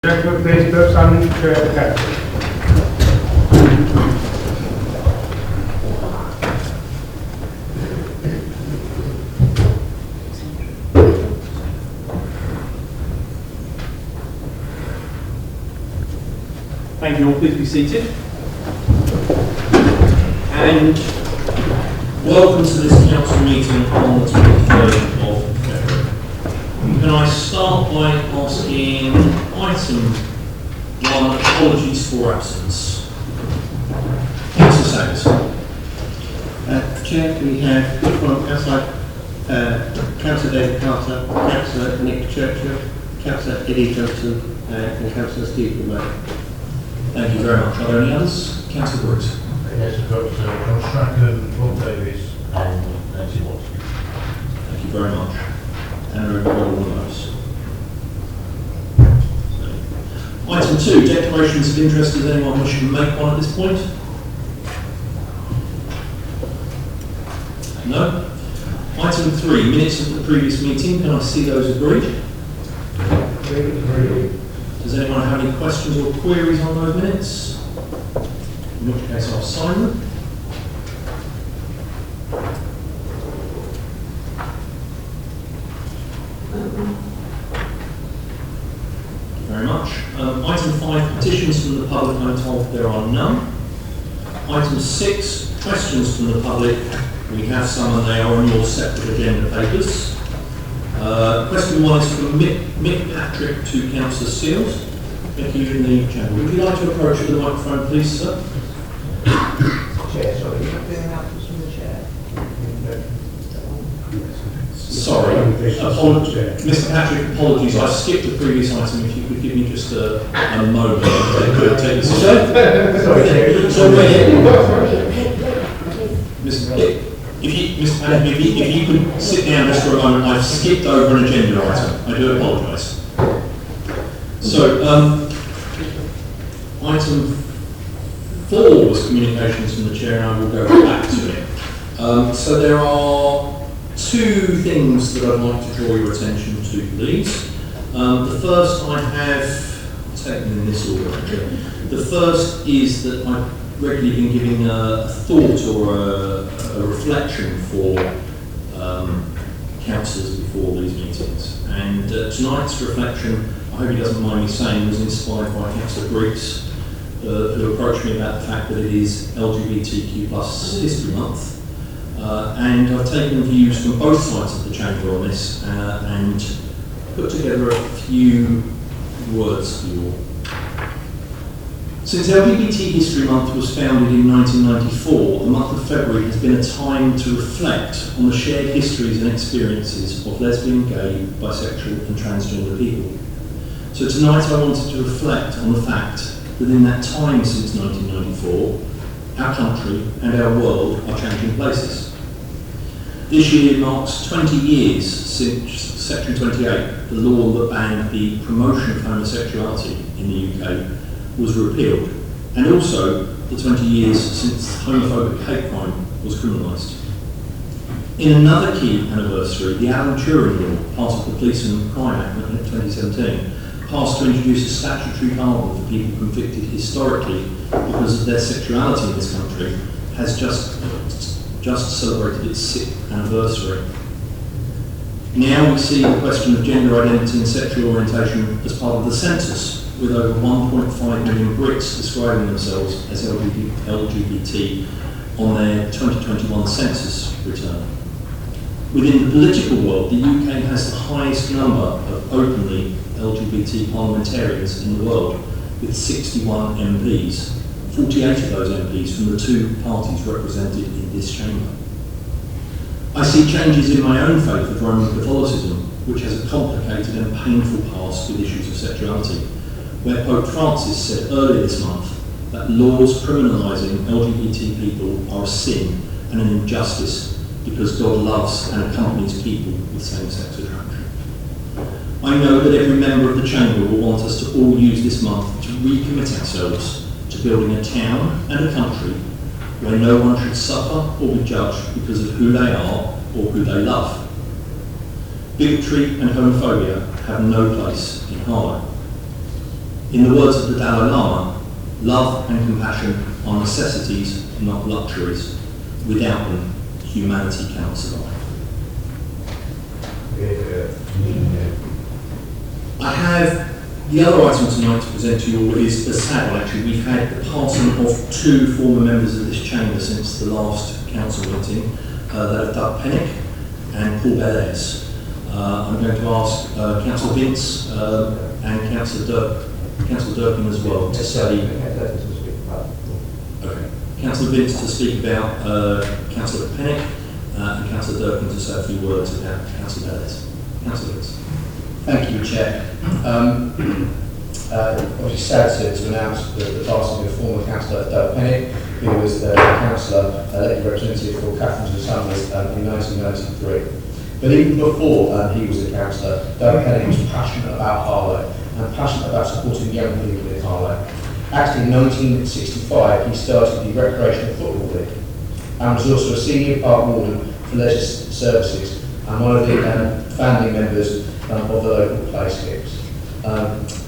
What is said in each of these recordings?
Director Facebook and Catholic. Thank you all, please be seated. And welcome to this council meeting on the 23rd of February. Can I start by asking item 1, apologies for absence. Councillor Sayers. Chair, can we have from outside Councillor David Carter, Councillor Nick Churchill, Councillor Eddie Johnson and Councillor Steve Remote. Thank you very much. Are there any others? Councillor Brooks. Yes, we've got John Strachan, Rob Davies and Nancy Watson. Thank you very much. And we've got all of those. Item 2, declarations of interest. Does anyone wish to make one at this point? No? Item 3, minutes of the previous meeting. Can I see those agreed? Agreed. Does anyone have any questions or queries on those minutes? In which case I'll sign them. Thank you very much. Item 5, petitions from the public. I'm told there are none. Item 6, questions from the public. We have some and they are on your separate agenda papers. Question 1 is from Mick Patrick to Councillor Seals. Thank you in the chamber. Would you like to approach the microphone, please, sir? Chair, sorry, you're not doing announcements from the chair. Sorry, Mr. Patrick, apologies. I skipped the previous item. If you could give me just a moment, I could take this. Sorry, Mr. Patrick, if you could sit down just for a moment, I've skipped over an agenda item. I do apologise. So, item 4 was communications from the chair, and I will go back to it. So there are 2 things that I'd like to draw your attention to, please. The first I have taken in this order, actually. The first is that I've regularly been giving a thought or a reflection for councillors before these meetings. And tonight's reflection, I hope he doesn't mind me saying, was inspired by Councillor Briggs, who approached me about the fact that it is LGBTQ+ History Month. And I've taken views from both sides of the chamber on this and put together a few words for you all. Since LGBT History Month was founded in 1994, the month of February has been a time to reflect on the shared histories and experiences of lesbian, gay, bisexual and transgender people. So tonight I wanted to reflect on the fact that in that time since 1994, our country and our world are changing places. This year marks 20 years since Section 28, the law that banned the promotion of homosexuality in the UK, was repealed, and also the 20 years since homophobic hate crime was criminalised. In another key anniversary, the Alan Turing Law, part of the Police and Crime Act of 2017, passed to introduce a statutory pardon for people convicted historically because of their sexuality in this country, has just celebrated its 6th anniversary. Now we see the question of gender identity and sexual orientation as part of the census, with over 1.5 million Brits describing themselves as LGBT on their 2021 census return. Within the political world, the UK has the highest number of openly LGBT parliamentarians in the world, with 61 MPs, 48 of those MPs from the 2 parties represented in this chamber. I see changes in my own faith of Roman Catholicism, which has a complicated and painful past with issues of sexuality, where Pope Francis said earlier this month that laws criminalising LGBT people are a sin and an injustice because God loves and accompanies people with same-sex attraction. I know that every member of the chamber will want us to all use this month to recommit ourselves to building a town and a country where no one should suffer or be judged because of who they are or who they love. Bigotry and homophobia have no place in Harlow. In the words of the Dalai Lama, love and compassion are necessities, not luxuries. Without them, humanity cannot survive. I have the other item tonight to present to you all is a sad one actually. We've had the passing of two former members of this chamber since the last council meeting, that are Doug Pennick and Paul Bellairs. I'm going to ask Councillor Vince and Councillor Durkin as well to say. Okay. Councillor Vince to speak about Councillor Pennick and Councillor Durkin to say a few words about Councillor Bellairs. Councillor Vince. Thank you, Chair. Obviously sad to announce the passing of former councillor Doug Pennick, who was the councillor elected representative for Catherine and Summers in 1993. But even before he was a councillor, Doug Pennick was passionate about Harlow and passionate about supporting young people in Harlow. Actually, in 1965, he started the Recreational Football League and was also a senior park warden for leisure services and one of the founding members of the local playscapes.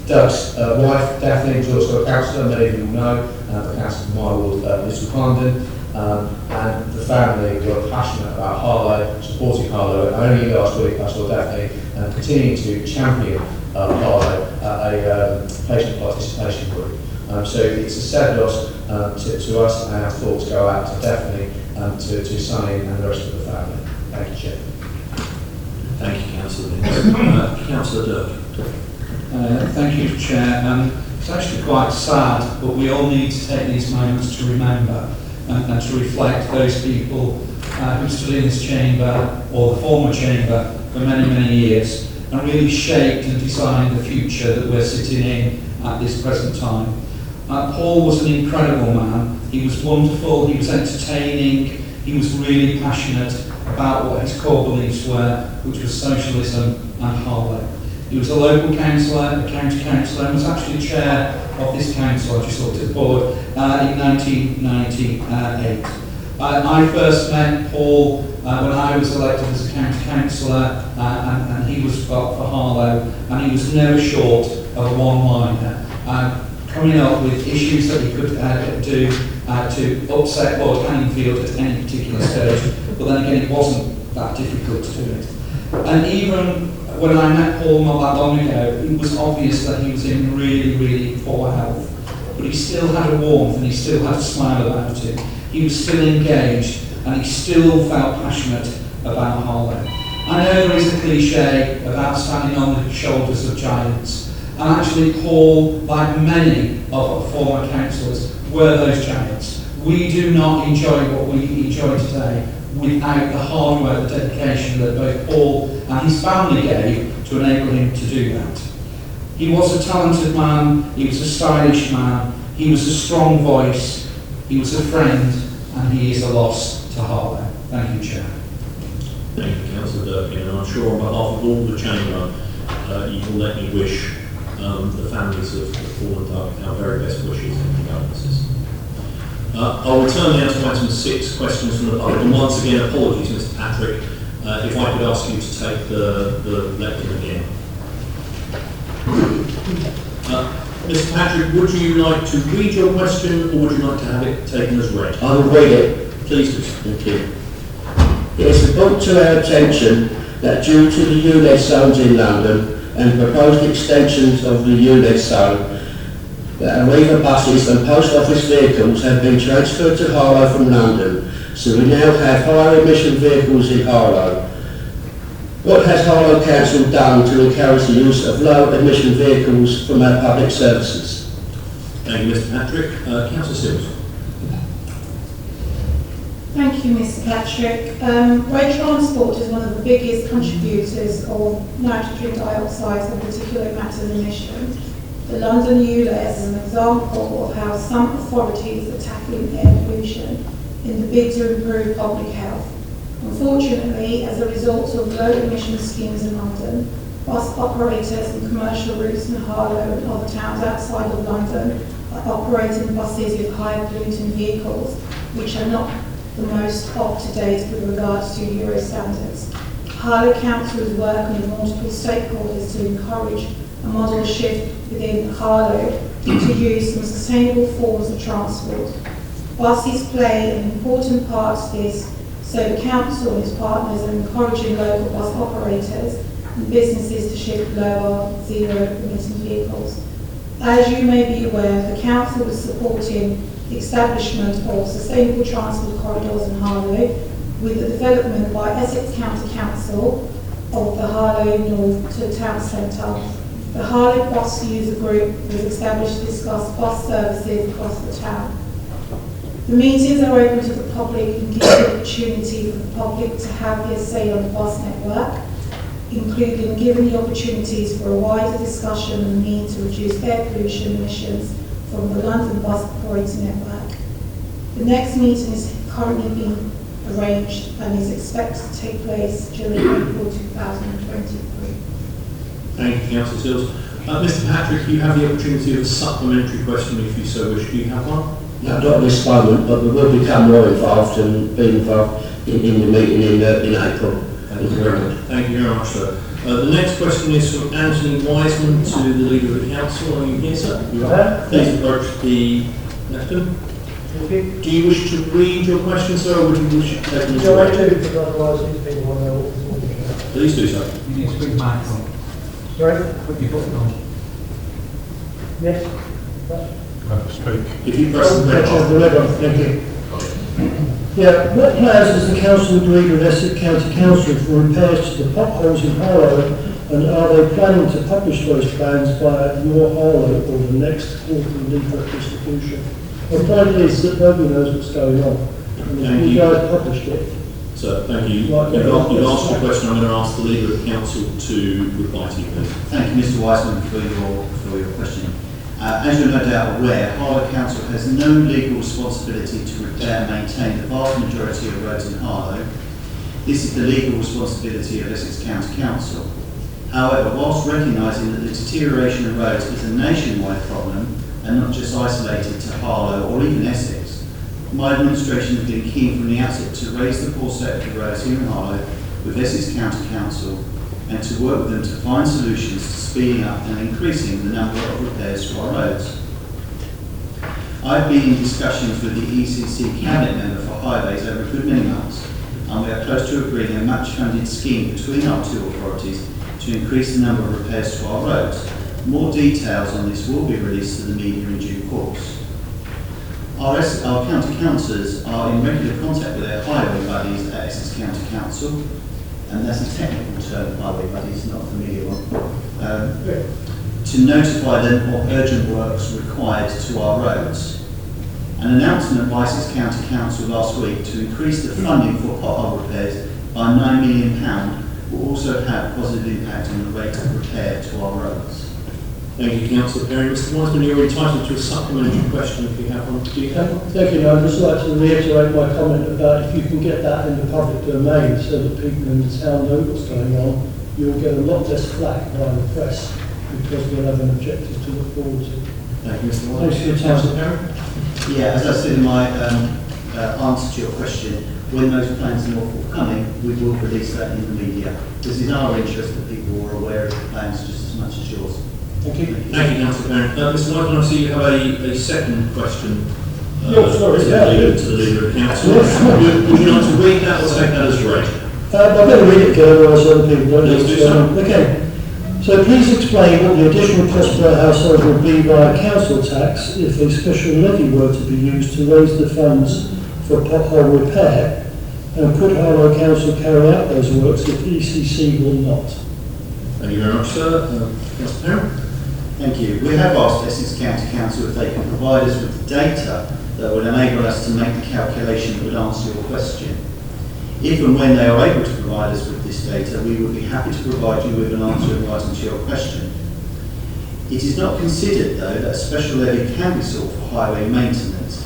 Doug's wife, Daphne, was also a councillor, many of you will know, a councillor from my ward, Little Clarendon, and the family were passionate about Harlow, supporting Harlow, and only last week I saw Daphne continuing to champion Harlow at a patient participation group. So it's a sad loss to us, and our thoughts go out to Daphne, to Sonny and the rest of the family. Thank you, Chair. Thank you, Councillor Vince. Councillor Durkin. Thank you, Chair. It's actually quite sad, but we all need to take these moments to remember and to reflect those people who stood in this chamber, or the former chamber, for many, many years, and really shaped and designed the future that we're sitting in at this present time. Paul was an incredible man. He was wonderful, he was entertaining, he was really passionate about what his core beliefs were, which was socialism and Harlow. He was a local councillor, a county councillor, and was actually chair of this council, I just looked at the board, in 1998. I first met Paul when I was elected as a county councillor, and he was for Harlow, and he was never short of a one-liner, coming up with issues that he could do to upset Lord Hanningfield at any particular stage, but then again it wasn't that difficult to do it. And even when I met Paul not that long ago, it was obvious that he was in really, really poor health. But he still had a warmth and he still had a smile about him. He was still engaged and he still felt passionate about Harlow. I know there is a cliche about standing on the shoulders of giants. And actually Paul, like many of our former councillors, were those giants. We do not enjoy what we enjoy today without the hard work, the dedication that both Paul and his family gave to enable him to do that. He was a talented man, he was a stylish man, he was a strong voice, he was a friend, and he is a loss to Harlow. Thank you, Chair. Thank you, Councillor Durkin, and I'm sure on behalf of all the chamber, you will let me wish the families of Paul and Doug our very best wishes and condolences. I will turn now to item 6, questions from the public. And once again, apologies, Mr. Patrick, if I could ask you to take the lectern again. Mr. Patrick, would you like to read your question, or would you like to have it taken as read? I will read it. Please do. Thank you. It is brought to our attention that due to the ULEZ zones in London and proposed extensions of the ULEZ zone, that Arriva buses and post office vehicles have been transferred to Harlow from London, so we now have higher emission vehicles in Harlow. What has Harlow Council done to encourage the use of low emission vehicles from our public services? Thank you, Mr. Patrick. Councillor Sims. Thank you, Mr. Patrick. Road transport is one of the biggest contributors of nitrogen dioxide and particulate matter emissions. The London ULEZ is an example of how some authorities are tackling air pollution in the bid to improve public health. Unfortunately, as a result of low emission schemes in London, bus operators and commercial routes in Harlow and other towns outside of London are operating buses with higher polluting vehicles, which are not the most up-to-date with regards to Euro standards. Harlow Council is working with multiple stakeholders to encourage a model shift within Harlow to use some sustainable forms of transport. Buses play an important part to this, so the council and its partners are encouraging local bus operators and businesses to shift lower zero-emitting vehicles. As you may be aware, the council is supporting the establishment of sustainable transport corridors in Harlow with the development by Essex County Council of the Harlow North to Town Centre. The Harlow Bus User Group was established to discuss bus services across the town. The meetings are open to the public and give the opportunity for the public to have their say on the bus network, including giving the opportunities for a wider discussion on the need to reduce air pollution emissions from the London bus operating network. The next meeting is currently being arranged and is expected to take place during April 2023. Thank you, Councillor Sills. Mr. Patrick, you have the opportunity of a supplementary question if you so wish. Do you have one? No, not at this moment, but we will become more involved and be involved in the meeting in April. Thank you very much. Thank you very much, sir. The next question is from Anthony Wiseman to the Leader of the Council. Are you here, sir? You are. Please approach the lectern. Do you wish to read your question, sir, or would you wish to take them as No, I read? do, because otherwise these people will know what to do. Please do so. You need to bring the mic on. Sorry? Put your button on. Yes? Speak. If you press the red button. Thank you. Yeah, what plans has the council agreed with Essex County Council for repairs to the potholes in Harlow, and are they planning to publish those plans via your Harlow or the next quarterly leaflet distribution? The point is that nobody knows what's going on. And Thank if you you. guys published it, So, thank you. Right, You've yeah. asked your question. I'm going to ask the Leader of the Council to reply to you, please. Thank you, Mr. Wiseman, for your question. As you're no doubt aware, Harlow Council has no legal responsibility to repair and maintain the vast majority of roads in Harlow. This is the legal responsibility of Essex County Council. However, whilst recognising that the deterioration of roads is a nationwide problem and not just isolated to Harlow or even Essex, my administration has been keen from the outset to raise the poor state of the roads here in Harlow with Essex County Council and to work with them to find solutions to speeding up and increasing the number of repairs to our roads. I've been in discussions with the ECC Cabinet member for highways over a good many months, and we are close to agreeing a much-funded scheme between our two authorities to increase the number of repairs to our roads. More details on this will be released to the media in due course. Our county councillors are in regular contact with their highway buddies at Essex County Council, and that's a technical term, highway buddies, not a familiar one, to notify them of urgent works required to our roads. An announcement by Essex County Council last week to increase the funding for pothole repairs by £9 million will also have a positive impact on the rate of repair to our roads. Thank you, Councillor Perry. Mr. Wiseman, you're entitled to a supplementary question if you have one. Do you have one? thank you. I'd just like to reiterate my comment about if you can get that in the public domain so that people in the town know what's going on, you'll get a lot less flack by the press because we'll have an objective to look forward to. Thank you, Mr. Wiseman. Thanks for your time. Councillor Perry? Yeah, as I said in my answer to your question, when those plans are more forthcoming, we will release that in the media. This is our interest that people are aware of the plans just as much as yours. Thank you. Thank you, Councillor Perry. Mr. Wiseman, I see you have a second question. Sorry, to the Leader of the Council. Yes. Would you like to read that or take that as read? I'm going to read it again, otherwise other people don't know Please what's do going on. Okay. So please explain what the additional cost per household would be via council tax if a special levy were to be used to raise the funds for pothole repair, and could Harlow Council carry out those works if ECC will not? Thank you very much, sir. Councillor Perry? Thank you. We have asked Essex County Council if they can provide us with the data that would enable us to make the calculation that would answer your question. If and when they are able to provide us with this data, we would be happy to provide you with an answer in writing to your question. It is not considered, though, that a special levy can be sought for highway maintenance.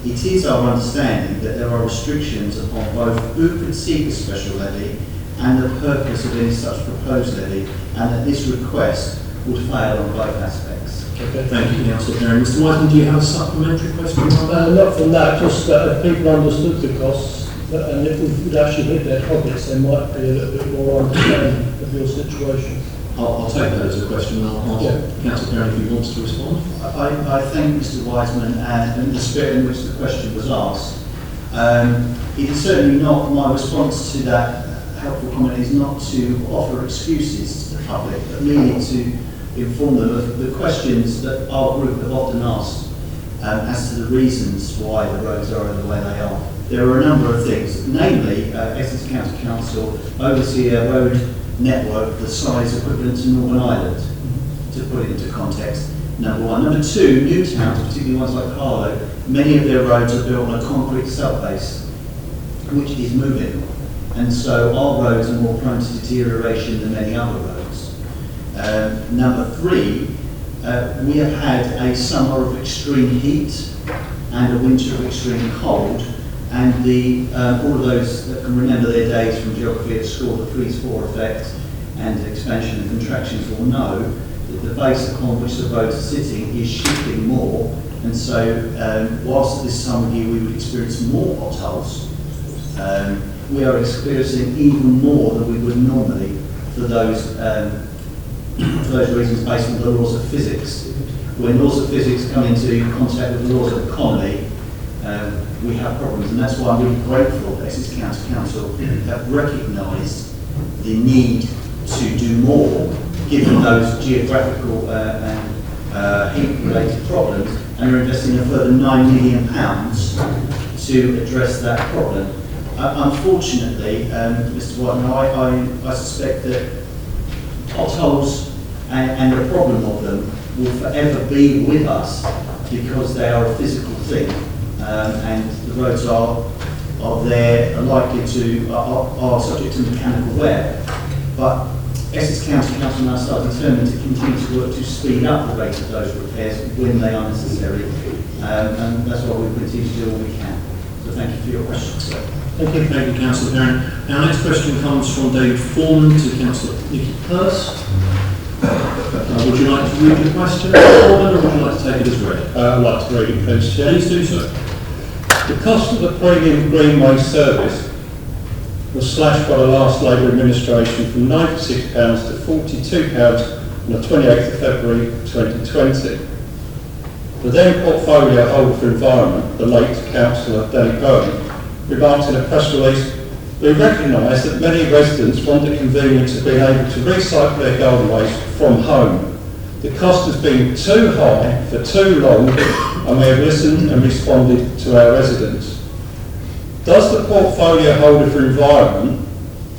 It is our understanding that there are restrictions upon both who could seek a special levy and the purpose of any such proposed levy, and that this request would fail on both aspects. Okay. Thank you, Councillor Perry. Mr. Wiseman, do you have a supplementary question on that? Not from that, just that if people understood the costs, and if we would actually hit their pockets, there might be a little bit more understanding of your situation. I'll take that as a question, and I'll ask Councillor Perrin if he wants to respond. I thank Mr Wiseman and in the spirit in which the question was asked. It is certainly not, my response to that helpful comment is not to offer excuses to the public, but merely to inform them of the questions that our group have often asked as to the reasons why the roads are the way they are. There are a number of things, namely Essex County Council oversee a road network the size equivalent to Northern Ireland, to put it into context, number one. Number two, new towns, particularly ones like Harlow, many of their roads are built on a concrete sub-base, which is moving. And so our roads are more prone to deterioration than many other roads. Number three, we have had a summer of extreme heat and a winter of extreme cold, and all of those that can remember their days from geography at school, the freeze-thaw effect and expansion and contractions will know that the base upon which the roads are sitting is shifting more, and so whilst at this time of year we would experience more potholes, we are experiencing even more than we would normally for those reasons based on the laws of physics. When laws of physics come into contact with the laws of economy, we have problems, and that's why I'm really grateful that Essex County Council have recognised the need to do more given those geographical and heat-related problems, and are investing a further £9 million to address that problem. Unfortunately, Mr White, I suspect that potholes and the problem of them will forever be with us because they are a physical thing, and the roads are subject to mechanical wear. But Essex County Council and ourselves are determined to continue to work to speed up the rate of those repairs when they are necessary, and that's why we'll continue to do all we can. So thank you for your question, sir. Thank you, Councillor Perrin. Our next question comes from David Foreman to Councillor Nicky Purse. Would you like to read the question, Mr. Foreman, or would you like to take it as read? I'd like to read it, please, Chair. Please do so. The cost of the premium greenway service was slashed by the last Labour administration from £96 to £42 on the 28th of February 2020. The then portfolio holder for environment, the late Councillor Danny Bowen, remarked in a press release, "We recognise that many residents want the convenience of being able to recycle their garden waste from home. The cost has been too high for too long, and we have listened and responded to our residents. Does the portfolio holder for environment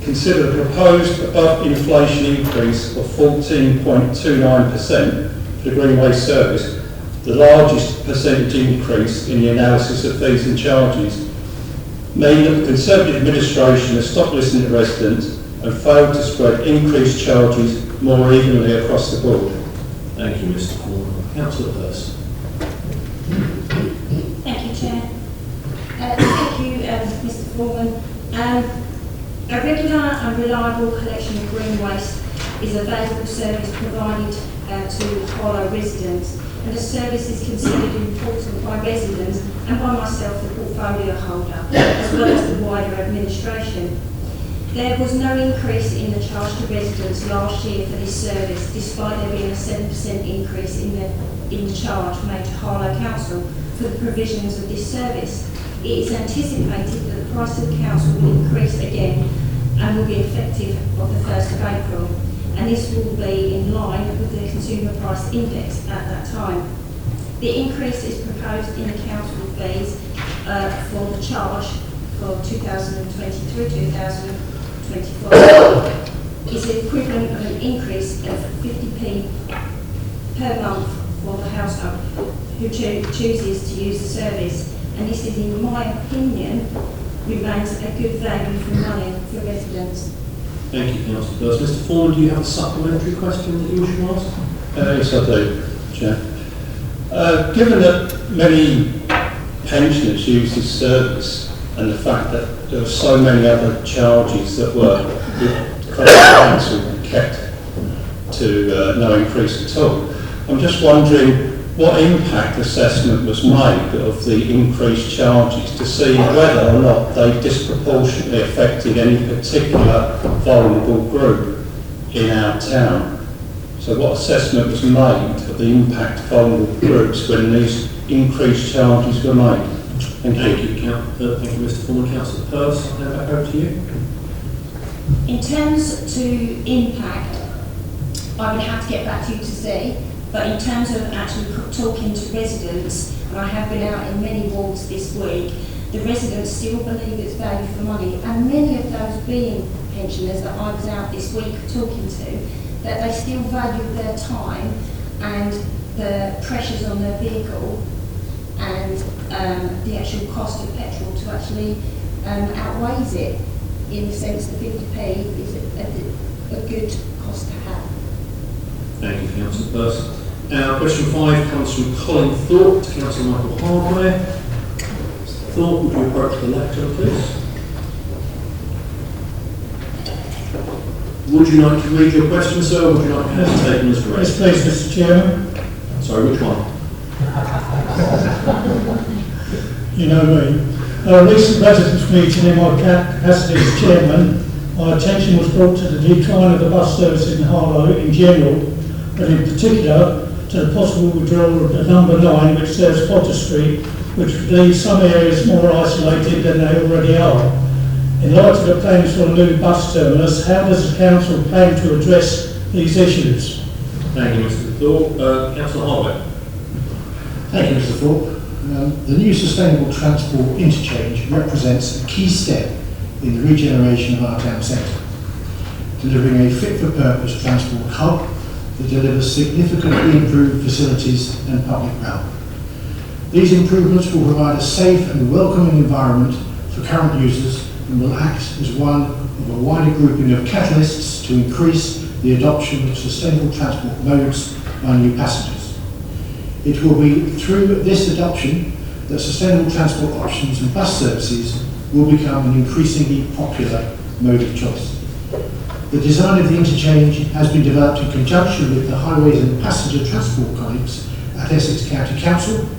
consider the proposed above inflation increase of 14.29% for the greenway service the largest percentage increase in the analysis of fees and charges, mean that the Conservative administration has stopped listening to residents and failed to spread increased charges more evenly across the board?" Thank you, Mr. Foreman. Councillor Purse. Thank you, Chair. Thank you, Mr. Foreman. A regular and reliable collection of green waste is a valuable service provided to Harlow residents, and the service is considered important by residents and by myself, the portfolio holder, as well as the wider administration. There was no increase in the charge to residents last year for this service, despite there being a 7% increase in the charge made to Harlow Council for the provisions of this service. It is anticipated that the price of the council will increase again and will be effective of the 1st of April, and this will be in line with the consumer price index at that time. The increase is proposed in the council fees for the charge for 2023-2024 is the equivalent of an increase of 50p per month for the household who chooses to use the service, and this is, in my opinion, remains a good value for money for residents. Thank you, Councillor Purse. Mr. Foreman, do you have a supplementary question that you wish to ask? Yes, I do, Chair. Given that many pensioners use this service, and the fact that there are so many other charges that were the council kept to no increase at all, I'm just wondering what impact assessment was made of the increased charges to see whether or not they disproportionately affected any particular vulnerable group in our town. So what assessment was made of the impact of vulnerable groups when these increased charges were made? Thank you. Thank you, Mr. Foreman. Councillor Purse, I'll hand back over to you. In terms to impact, I would have to get back to you to see, but in terms of actually talking to residents, and I have been out in many wards this week, the residents still believe it's value for money, and many of those being pensioners that I was out this week talking to, that they still value their time and the pressures on their vehicle and the actual cost of petrol to actually outweighs it, in the sense that 50p is a good cost to have. Thank you, Councillor Purse. Question 5 comes from Colin Thorpe to Councillor Michael Hardware. Mr. Thorpe, would you approach the lectern, please? Would you like to read your question, sir, or would you like to have it taken as read? Yes, please, Mr. Chairman. Sorry, which one? You know me. At a recent residents' meeting in my capacity as chairman, my attention was brought to the decline of the bus service in Harlow in general, but in particular to the possible withdrawal of the number 9, which serves Potter Street, which would leave some areas more isolated than they already are. In light of the plans for a new bus terminus, how does the council plan to address these issues? Thank you, Mr. Thorpe. Councillor Hardware. Thank you, Mr. Thorpe. The new sustainable transport interchange represents a key step in the regeneration of our town centre, delivering a fit-for-purpose transport hub that delivers significantly improved facilities and public realm. These improvements will provide a safe and welcoming environment for current users and will act as one of a wider grouping of catalysts to increase the adoption of sustainable transport modes by new passengers. It will be through this adoption that sustainable transport options and bus services will become an increasingly popular mode of choice. The design of the interchange has been developed in conjunction with the Highways and Passenger Transport colleagues at Essex County Council,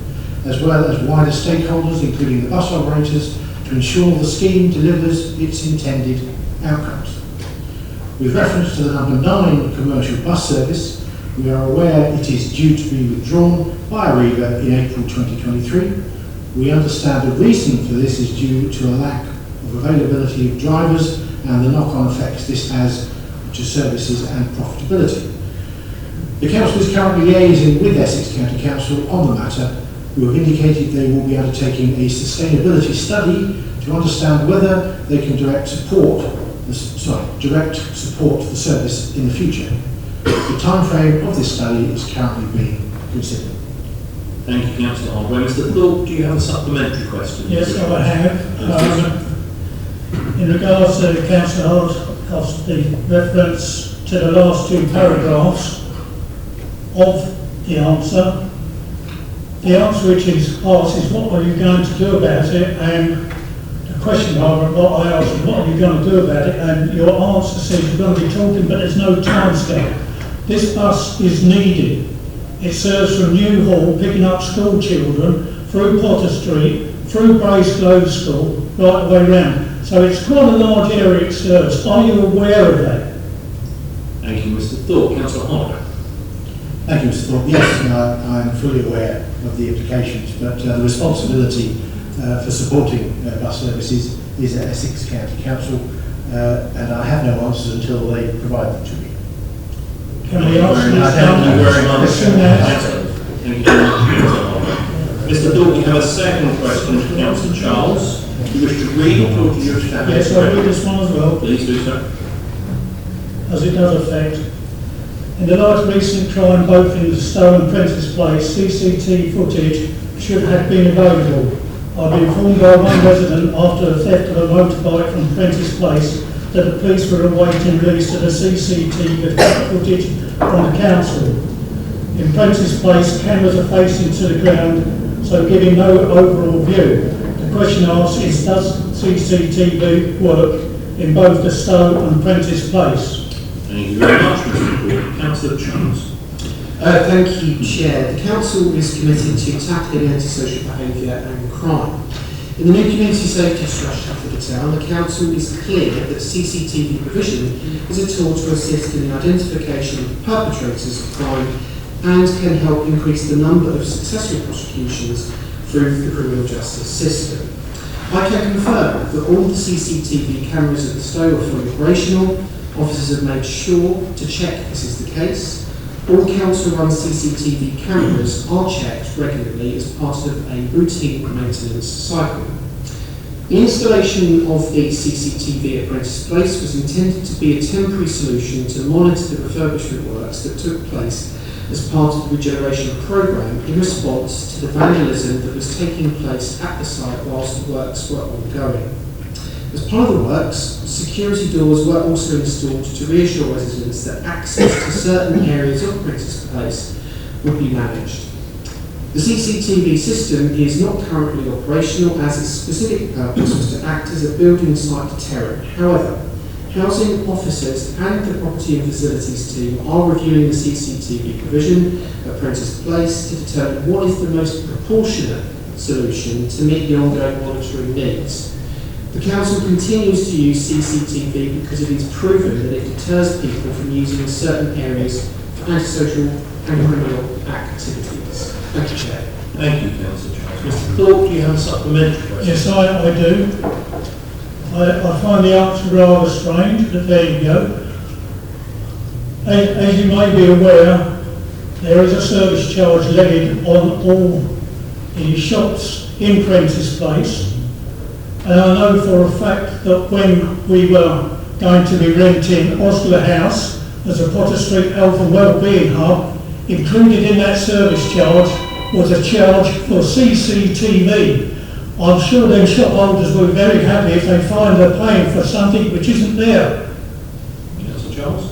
as well as wider stakeholders, including the bus operators, to ensure the scheme delivers its intended outcomes. With reference to the number 9 commercial bus service, we are aware it is due to be withdrawn by Arriva in April 2023. We understand the reason for this is due to a lack of availability of drivers and the knock-on effects this has to services and profitability. The Council is currently liaising with Essex County Council on the matter, who have indicated they will be undertaking a sustainability study to understand whether they can direct support the service in the future. The timeframe of this study is currently being considered. Thank you, Councillor Hardware. Mr. Thorpe, do you have a supplementary question? Yes, I have. In regards to Councillor Hard's the reference to the last 2 paragraphs of the answer which is asked is what are you going to do about it, and the question rather what I asked is what are you going to do about it, and your answer says you're going to be talking but there's no timescale. This bus is needed. It serves from Newhall, picking up school children through Potter Street, through Brace Grove School, right the way round. So it's quite a large area it serves. Are you aware of that? Thank you, Mr. Thorpe. Councillor Hardware. Thank you, Mr. Thorpe. Yes, I'm fully aware of the implications, but the responsibility for supporting bus services is at Essex County Council, and I have no answers until they provide them to me. Can we ask you Thank you very much. Thank you very much. Mr. Thorpe, you have a second question from Councillor Charles. Do you wish to read or do you wish to have Yes, I'll read this one as well. Please do so. As it does affect. In the light of recent crime both in the Stowe and Prentice Place, CCTV footage should have been available. I've been informed by one resident after the theft of a motorbike from Prentice Place that the police were awaiting release of the CCTV footage from the council. In Prentice Place, cameras are facing to the ground, so giving no overall view. The question asked is, does CCTV work in both the Stowe and Prentice Place? Thank you very much, Mr. Thorpe. Councillor Charles. Thank you, Chair. The Council is committed to tackling antisocial behaviour and crime. In the new community safety strategy for the town, the council is clear that CCTV provision is a tool to assist in the identification of perpetrators of crime and can help increase the number of successful prosecutions through the criminal justice system. I can confirm that all the CCTV cameras at the Stowe are fully operational. Officers have made sure to check this is the case. All council-run CCTV cameras are checked regularly as part of a routine maintenance cycle. The installation of the CCTV at Prentice Place was intended to be a temporary solution to monitor the refurbishment works that took place as part of the regeneration programme in response to the vandalism that was taking place at the site whilst the works were ongoing. As part of the works, security doors were also installed to reassure residents that access to certain areas of Prentice Place would be managed. The CCTV system is not currently operational as its specific purpose was to act as a building site deterrent. However, housing officers and the property and facilities team are reviewing the CCTV provision at Prentice Place to determine what is the most proportionate solution to meet the ongoing monitoring needs. The council continues to use CCTV because it is proven that it deters people from using certain areas for antisocial and criminal activities. Thank you, Chair. Thank you, Councillor Charles. Mr. Thorpe, do you have a supplementary question? Yes, I do. I find the answer rather strange, but there you go. As you may be aware, there is a service charge levied on all the shops in Prentice Place. And I know for a fact that when we were going to be renting Osler House as a Potter Street Health and Wellbeing Hub, included in that service charge was a charge for CCTV. I'm sure them shop holders will be very happy if they find they're paying for something which isn't there. Councillor Charles.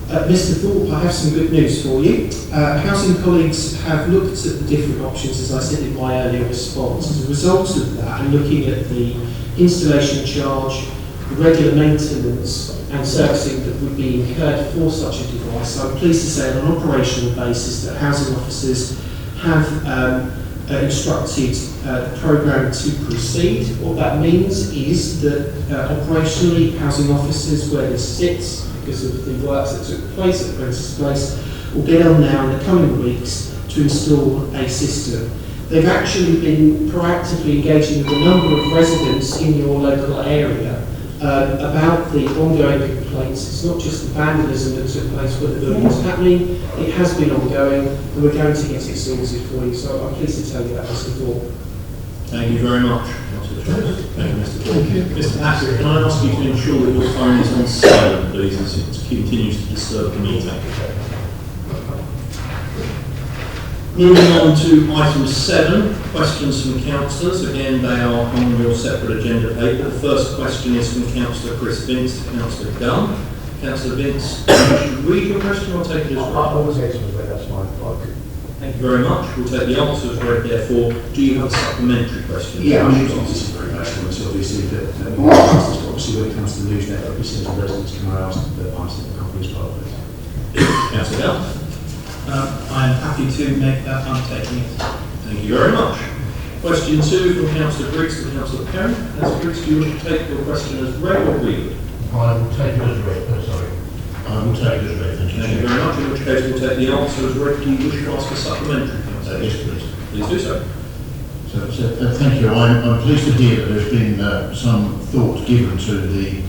Mr. Thorpe, I have some good news for you. Housing colleagues have looked at the different options, as I said in my earlier response. As a result of that, and looking at the installation charge, the regular maintenance and servicing that would be incurred for such a device, I'm pleased to say on an operational basis that housing officers have instructed the programme to proceed. What that means is that operationally, housing officers, where this sits, because of the works that took place at Prentice Place, will get on now in the coming weeks to install a system. They've actually been proactively engaging with a number of residents in your local area about the ongoing complaints. It's not just the vandalism that took place where the building was happening, it has been ongoing, and we're going to get it sorted for you. So I'm pleased to tell you that, Mr. Thorpe. Thank you very much, Councillor Charles. Thank you, Mr. Thorpe. Mr. Patrick, can I ask you to ensure that your phone is on silent, please, as it continues to disturb the meeting? Moving on to item 7, questions from councillors. Again, they are on your separate agenda paper. The first question is from Councillor Chris Vince to Councillor Gunn. Councillor Vince, should we read your question or take it as read? I was excellent, that's fine. Thank you very much. We'll take the answer as read, therefore. Do you have a supplementary question? Yeah, I mean, this is very basic, obviously, but obviously when it comes to the newsletter, we send the residents, can I ask that answer the copy as well, please? Councillor Gunn. I'm happy to make that undertaking. Thank you very much. Question 2 from Councillor Briggs to Councillor Perry. Councillor Briggs, do you wish to take your question as read or read? I will take it as read, sorry. I will take it as read, thank you. Thank you very much, in which case we'll take the answer as read. Do you wish to ask a supplementary? Yes, please. Please do so. Thank you. I'm pleased to hear that there's been some thought given to the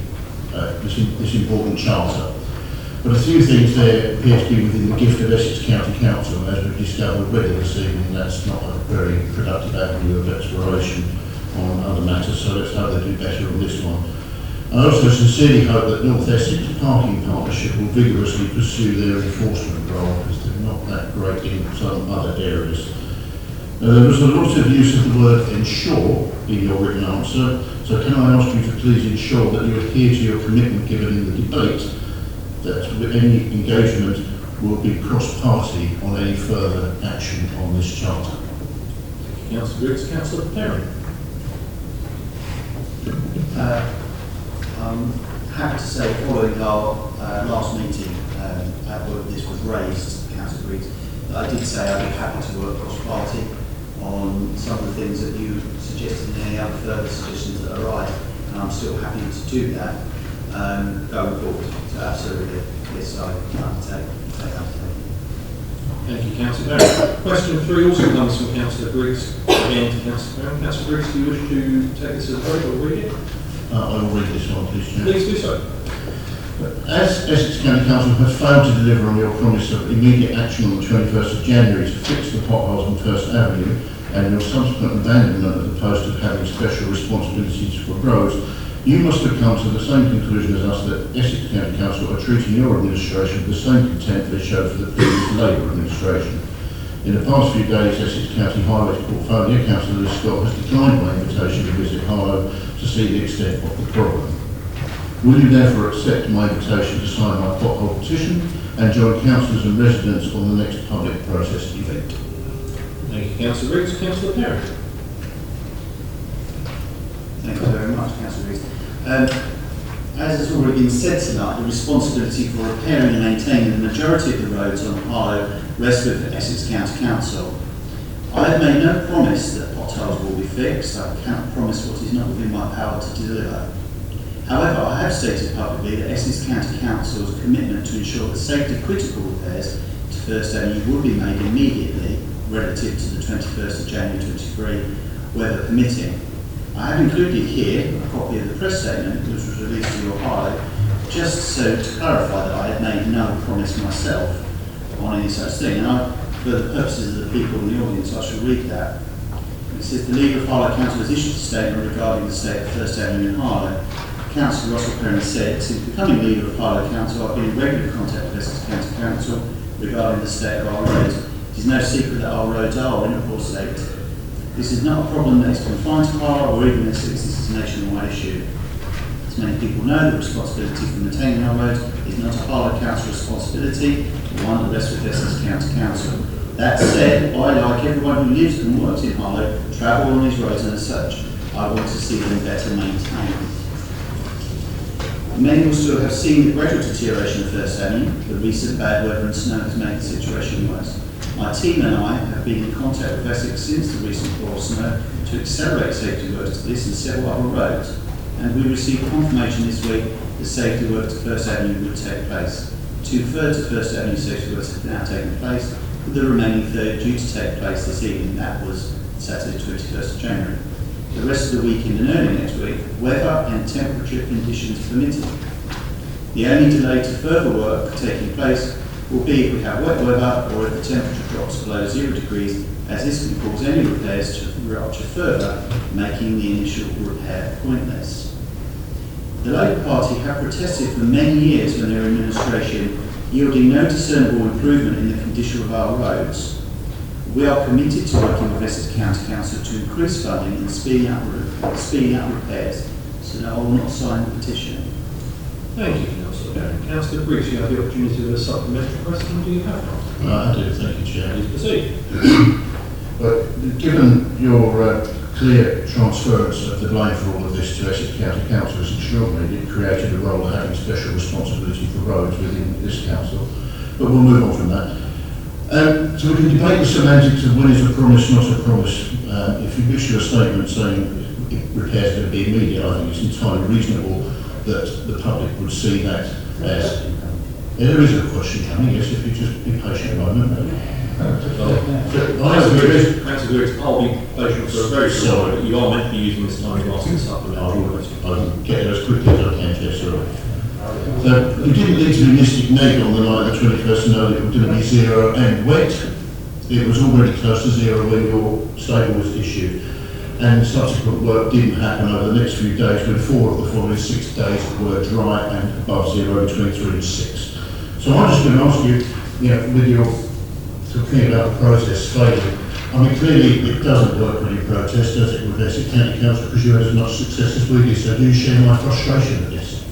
this important charter. But a few things there appear to be within the gift of Essex County Council, and as we've discovered already this evening, that's not a very productive avenue of exploration on other matters, so let's hope they do better on this one. I also sincerely hope that North Essex Parking Partnership will vigorously pursue their enforcement role, because they're not that great in some other areas. There was a lot of use of the word ensure in your written answer, so can I ask you to please ensure that you adhere to your commitment given in the debate that any engagement will be cross-party on any further action on this charter? Councillor Briggs, Councillor Perry. I'm happy to say, following our last meeting, where this was raised, Councillor Briggs, I did say I'd be happy to work cross-party on some of the things that you suggested and any other further suggestions that are right. And I'm still happy to do that going forward. So absolutely, yes, I undertake that. Thank you, Councillor Barron. Question 3 also comes from Councillor Briggs. Again to Councillor Barron. Councillor Briggs, do you wish to take this as a vote or read it? I will read this one, please, Chair. Please do so. As Essex County Council has failed to deliver on your promise of immediate action on the 21st of January to fix the potholes on First Avenue and your subsequent abandonment of the post of having special responsibilities for roads, you must have come to the same conclusion as us that Essex County Council are treating your administration with the same contempt they showed for the previous Labour administration. In the past few days, Essex County Highways Portfolio Councillor Liz Scott has declined my invitation to visit Harlow to see the extent of the problem. Will you therefore accept my invitation to sign my pothole petition and join councillors and residents on the next public protest event? Thank you, Councillor Briggs. Councillor Barron. Thank you very much, Councillor Rees. As has already been said tonight, the responsibility for repairing and maintaining the majority of the roads on Harlow rests with the Essex County Council. I have made no promise that potholes will be fixed. I cannot promise what is not within my power to deliver. However, I have stated publicly that Essex County Council's commitment to ensure that safety critical repairs to First Avenue will be made immediately relative to the 21st of January 23, weather permitting. I have included here a copy of the press statement which was released to your Harlow, just so to clarify that I had made no promise myself on any such thing. And for the purposes of the people in the audience, I shall read that. It says, the Leader of Harlow Council has issued a statement regarding the state of First Avenue in Harlow. Councillor Russell Perrin said, since becoming Leader of Harlow Council, I've been in regular contact with Essex County Council regarding the state of our roads. It is no secret that our roads are in a poor state. This is not a problem that is confined to Harlow or even Essex, this is a nationwide issue. As many people know, the responsibility for maintaining our roads is not a Harlow Council responsibility, but one that rests with Essex County Council. That said, I, like everyone who lives and works in Harlow, travel on these roads, and as such, I want to see them better maintained. Many will still have seen the gradual deterioration of First Avenue. The recent bad weather and snow has made the situation worse. My team and I have been in contact with Essex since the recent fall of snow to accelerate safety works to this and several other roads, and we received confirmation this week that safety work to First Avenue would take place. 2/3 of First Avenue safety works have now taken place, with the remaining third due to take place this evening. That was Saturday 21st of January. The rest of the weekend and early next week, weather and temperature conditions permitting. The only delay to further work taking place will be if we have wet weather or if the temperature drops below 0 degrees, as this can cause any repairs to rupture further, making the initial repair pointless. The Labour Party have protested for many years when their administration, yielding no discernible improvement in the condition of our roads. We are committed to working with Essex County Council to increase funding and speeding up repairs, so no, I will not sign the petition. Thank you, Councillor Barron. Councillor Briggs, you have the opportunity with a supplementary question. Do you have one? I do, thank you, Chair. Please proceed. But given your clear transference of the blame for all of this to Essex County Council is extraordinary. It created a role of having special responsibility for roads within this council. But we'll move on from that. So we can debate the semantics of when is a promise not a promise. If you issue a statement saying repairs are going to be immediate, I think it's entirely reasonable that the public would see that as... there is a question coming, yes, if you just be patient a moment. Councillor Briggs, I'll be patient for a very short time, but you are meant to be using this time to ask a supplementary question. I'll get it as quickly as I can, Chair, sorry. So you didn't lead to the Mystic Neg on the night of the 21st to know that it was going to be zero and wet. It was already close to zero when your statement was issued. And subsequent work didn't happen over the next few days, when 4 of the following 6 days were dry and above zero, between 3 and 6. So I'm just going to ask you, with your talking about the process failing, I mean, clearly it doesn't work when you protest, does it, with Essex County Council, because you had as much success as we did, so do you share my frustration with this?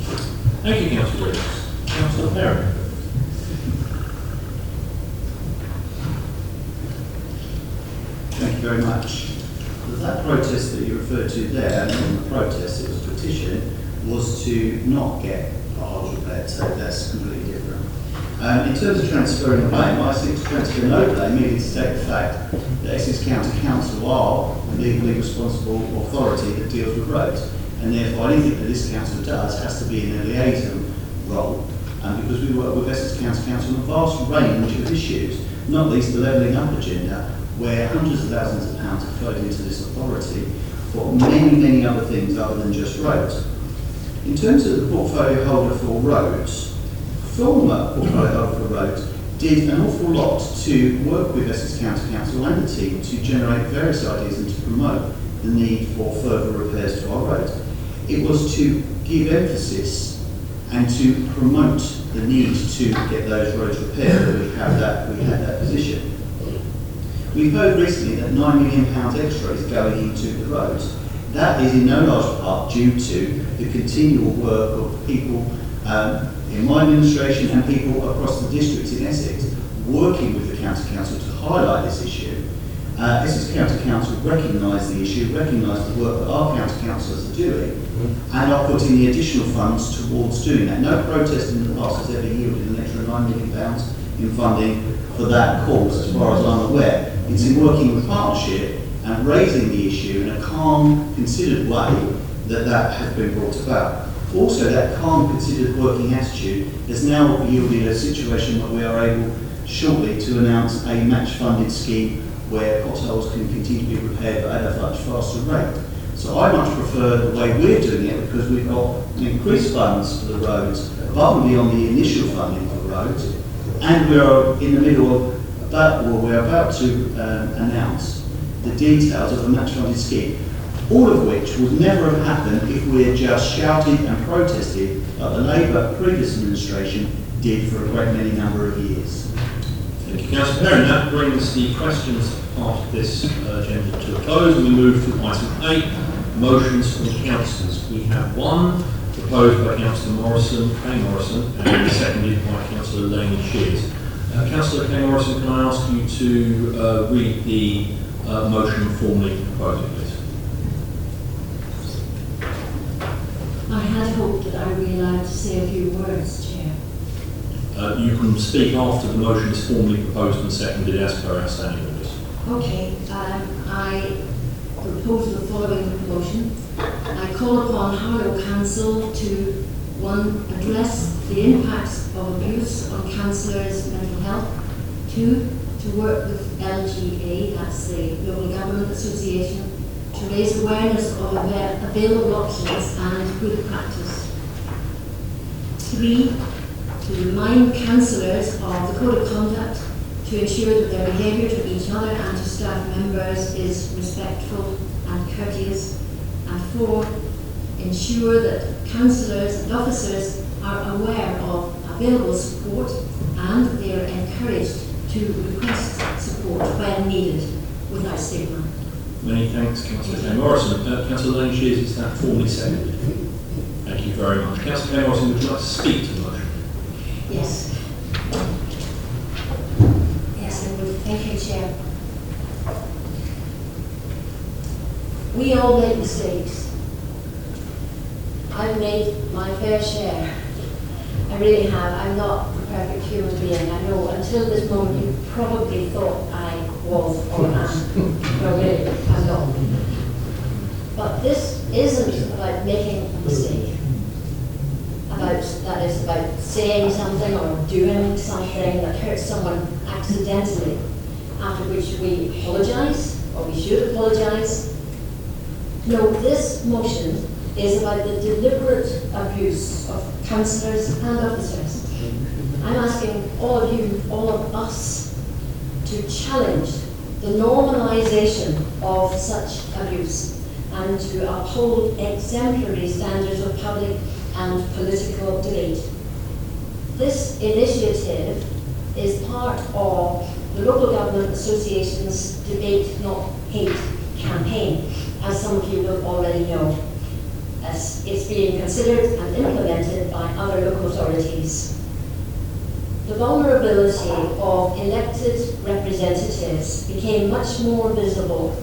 Thank you, Councillor Briggs. Councillor Perrin. Thank you very much. That protest that you referred to there, and not the protest, it was a petition, was to not get potholes repaired, so that's completely different. In terms of transferring the blame, I seek to transfer no blame, merely to state the fact that Essex County Council are the legally responsible authority that deals with roads, and therefore anything that this council does has to be in a liaison role, because we work with Essex County Council on a vast range of issues, not least the levelling up agenda, where hundreds of thousands of pounds have flowed into this authority for many, many other things other than just roads. In terms of the portfolio holder for roads, former portfolio holder for roads did an awful lot to work with Essex County Council and the team to generate various ideas and to promote the need for further repairs to our roads. It was to give emphasis and to promote the need to get those roads repaired that we had that position. We've heard recently that £9 million extra is going into the roads. That is in no large part due to the continual work of people in my administration and people across the districts in Essex working with the County Council to highlight this issue. Essex County Council recognise the issue, recognise the work that our county councillors are doing, and are putting the additional funds towards doing that. No protest in the past has ever yielded an extra £9 million in funding for that cause, as far as I'm aware. It's in working with partnership and raising the issue in a calm, considered way that has been brought about. Also, that calm, considered working attitude has now yielded a situation where we are able shortly to announce a match-funded scheme where potholes can continue to be repaired but at a much faster rate. So I much prefer the way we're doing it, because we've got increased funds for the roads above and beyond the initial funding for the roads, and we are in the middle of that, or we're about to announce the details of a match-funded scheme, all of which would never have happened if we had just shouted and protested like the Labour previous administration did for a great many number of years. Thank you, Councillor Perrin. That brings the questions part of this agenda to a close, and we move to item 8, motions from councillors. We have one proposed by Councillor Kay Morrison, and seconded by Councillor Laney Shears. Councillor Kay Morrison, can I ask you to read the motion formally proposed, please? I had hoped that I would be allowed to say a few words, Chair. You can speak after the motion is formally proposed and seconded as per our standing orders. Okay, I propose the following motion. I call upon Harlow Council to 1. Address the impacts of abuse on councillors' mental health. 2. To work with LGA, that's the Local Government Association, to raise awareness of available options and good practice. 3. To remind councillors of the code of conduct, to ensure that their behaviour to each other and to staff members is respectful and courteous. And 4. Ensure that councillors and officers are aware of available support and they are encouraged to request support when needed without stigma. Many thanks, Councillor Kay Morrison. Councillor Laney Shears, is that formally seconded? Thank you very much. Councillor Kay Morrison, would you like to speak to the motion? Yes. Yes, I would. Thank you, Chair. We all make mistakes. I've made my fair share. I really have. I'm not a perfect human being. I know until this moment you probably thought I was or am. No, really, I'm not. But this isn't about making a mistake. That is about saying something or doing something that hurts someone accidentally, after which we apologise, or we should apologise. No, this motion is about the deliberate abuse of councillors and officers. I'm asking all of you, all of us, to challenge the normalisation of such abuse and to uphold exemplary standards of public and political debate. This initiative is part of the Local Government Association's Debate Not Hate campaign, as some of you will already know, as it's being considered and implemented by other local authorities. The vulnerability of elected representatives became much more visible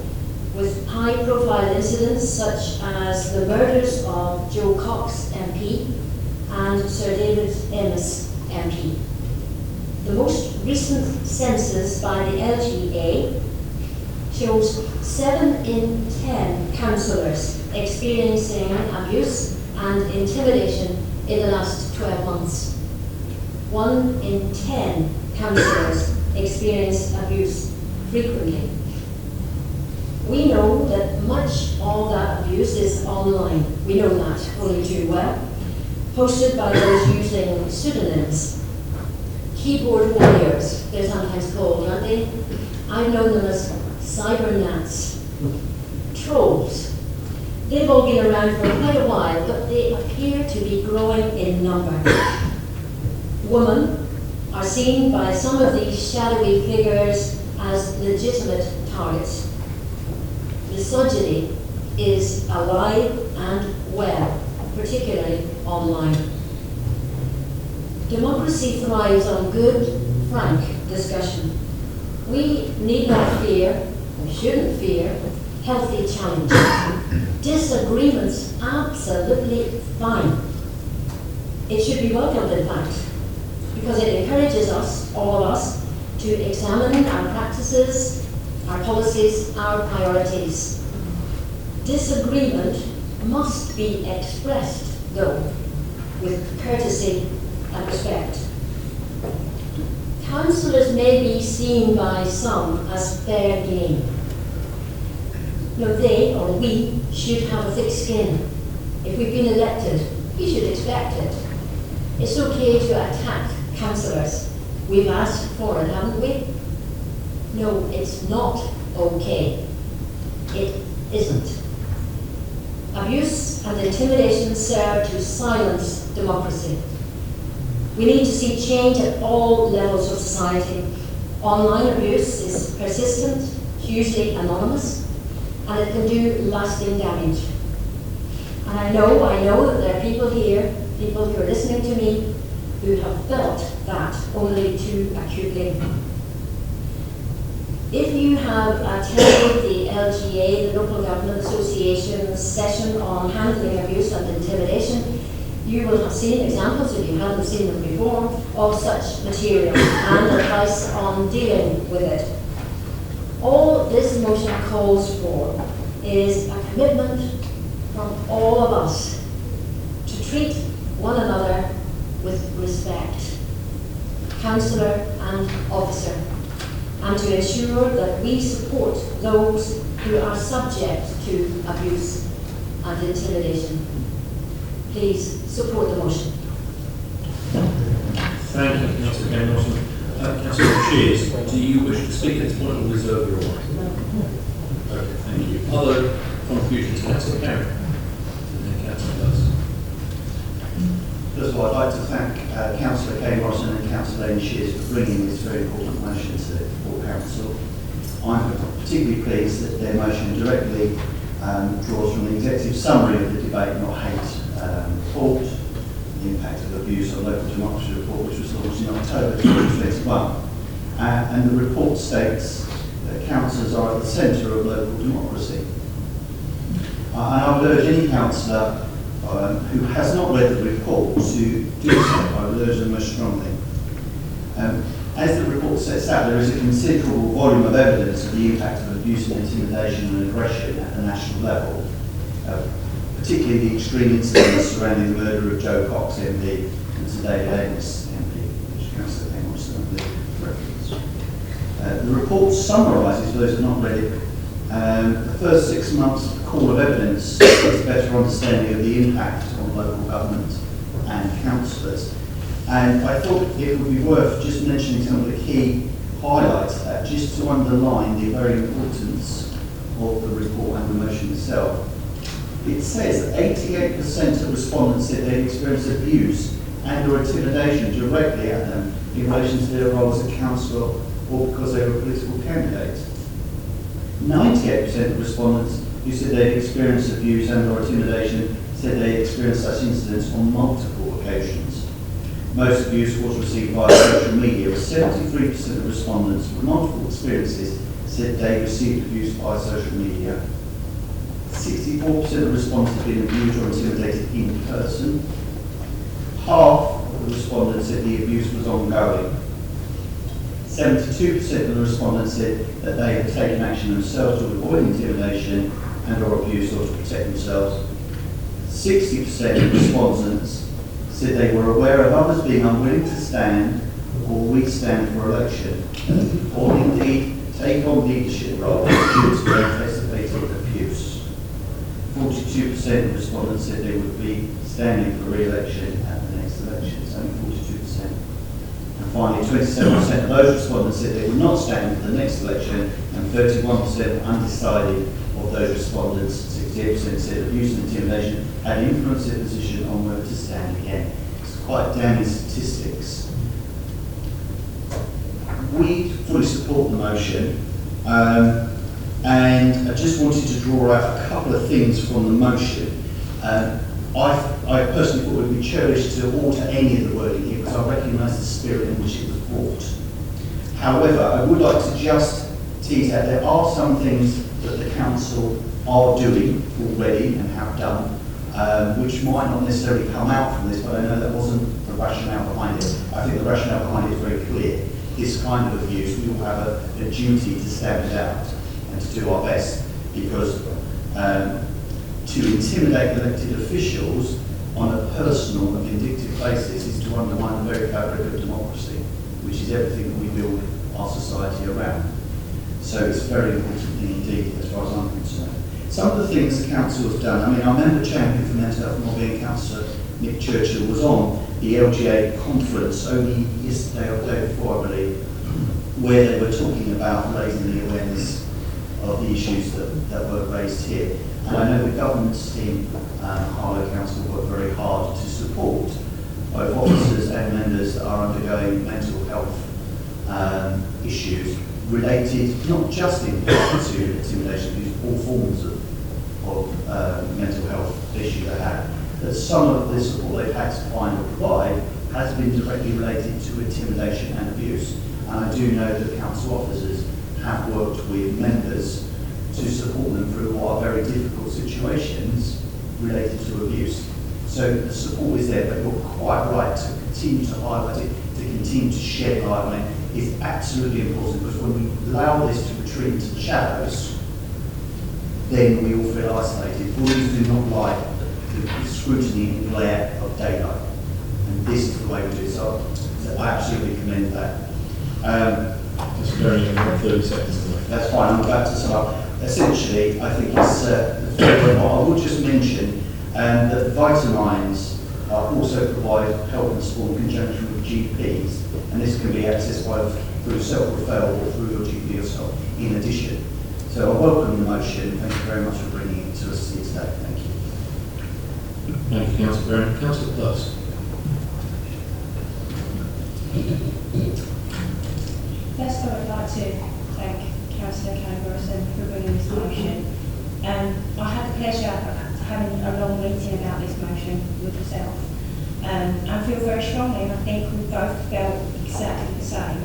with high-profile incidents such as the murders of Joe Cox MP and Sir David Emmis MP. The most recent census by the LGA shows 7 in 10 councillors experiencing abuse and intimidation in the last 12 months. 1 in 10 councillors experience abuse frequently. We know that much of that abuse is online. We know that only too well. Posted by those using pseudonyms. Keyboard warriors, they're sometimes called, aren't they? I've known them as cyber gnats. Trolls. They've all been around for quite a while, but they appear to be growing in number. Women are seen by some of these shadowy figures as legitimate targets. Misogyny is alive and well, particularly online. Democracy thrives on good, frank discussion. We need not fear, or shouldn't fear, healthy challenge. Disagreements, absolutely fine. It should be welcomed, in fact, because it encourages us, all of us, to examine our practices, our policies, our priorities. Disagreement must be expressed, though, with courtesy and respect. Councillors may be seen by some as fair game. No, they, or we, should have a thick skin. If we've been elected, we should expect it. It's okay to attack councillors. We've asked for it, haven't we? No, it's not okay. It isn't. Abuse and intimidation serve to silence democracy. We need to see change at all levels of society. Online abuse is persistent, hugely anonymous, and it can do lasting damage. And I know that there are people here, people who are listening to me, who have felt that only too acutely. If you have attended the LGA, the Local Government Association's session on handling abuse and intimidation, you will have seen examples, if you haven't seen them before, of such material and advice on dealing with it. All this motion calls for is a commitment from all of us to treat one another with respect, councillor and officer, and to ensure that we support those who are subject to abuse and intimidation. Please support the motion. Thank you, Councillor Cameron. Councillor Shears, do you wish to speak at this point or reserve your right? Okay, thank you. Other contributions, Councillor Cameron? And then Councillor Does. First of all, I'd like to thank Councillor Kay Morrison and Councillor Amy Shears for bringing this very important motion to the Full Council. I'm particularly pleased that their motion directly draws from the executive summary of the Debate Not Hate report, the impact of abuse on local democracy report, which was launched in October 2021. And the report states that councillors are at the centre of local democracy. And I would urge any councillor who has not read the report to do so. I would urge them most strongly. As the report sets out, there is a considerable volume of evidence of the impact of abuse and intimidation and aggression at the national level, particularly the extreme incidents surrounding the murder of Joe Cox MP and Sir David Evans MP, which Councillor King was reference. The report summarises, for those who have not read it, the first 6 months call of evidence is a better understanding of the impact on local government and councillors. And I thought it would be worth just mentioning some of the key highlights of that, just to underline the very importance of the report and the motion itself. It says that 88% of respondents said they experienced abuse and or intimidation directly at them in relation to their role as a councillor or because they were a political candidate. 98% of respondents who said they'd experienced abuse and or intimidation said they experienced such incidents on multiple occasions. Most abuse was received via social media, with 73% of respondents with multiple experiences said they received abuse via social media. 64% of respondents had been abused or intimidated in person. Half of the respondents said the abuse was ongoing. 72% of the respondents said that they had taken action themselves to avoid intimidation and or abuse or to protect themselves. 60% of respondents said they were aware of others being unwilling to stand or we stand for election, or indeed take on leadership roles due to anticipated abuse. 42% of respondents said they would be standing for re-election at the next election, so only 42%. And finally, 27% of those respondents said they would not stand for the next election, and 31% undecided of those respondents, 68% said abuse and intimidation had influenced their position on whether to stand again. It's quite damning statistics. We fully support the motion, and I just wanted to draw out a couple of things from the motion. I personally thought it would be churlish to alter any of the wording here because I recognise the spirit in which it was brought. However, I would like to just tease out there are some things that the council are doing already and have done, which might not necessarily come out from this, but I know that wasn't the rationale behind it. I think the rationale behind it is very clear. This kind of abuse, we all have a duty to stand it out and to do our best, because to intimidate elected officials on a personal and vindictive basis is to undermine the very fabric of democracy, which is everything that we build our society around. So it's very important thing indeed, as far as I'm concerned. Some of the things the council has done, I mean, our member champion for mental health and wellbeing, Councillor Nick Churchill, was on the LGA conference only yesterday or the day before, I believe, where they were talking about raising the awareness of the issues that were raised here. And I know the government's team, Harlow Council, worked very hard to support both officers and members that are undergoing mental health issues related not just in to intimidation, abuse, all forms of mental health issue they have. That some of the support they've had to find or provide has been directly related to intimidation and abuse. And I do know that council officers have worked with members to support them through what are very difficult situations related to abuse. So the support is there, but you're quite right to continue to highlight it, to continue to shed light on it is absolutely important, because when we allow this to retreat into the shadows, then we all feel isolated. Bullies do not like the scrutiny and glare of daylight, and this is the way we do it. So I absolutely commend that. That's very 30 seconds. That's fine. I'm about to sum up. Essentially, I think it's very well. I would just mention that Vitamines also provide help and support in conjunction with GPs, and this can be accessed through self-referral or through your GP yourself in addition. So I welcome the motion. Thank you very much for bringing it to us here today. Thank you. Thank you, Councillor Brown. Councillor Plus. First, I would like to thank Councillor Morrison for bringing this motion. I had the pleasure of having a long meeting about this motion with yourself. I feel very strongly, and I think we both felt exactly the same,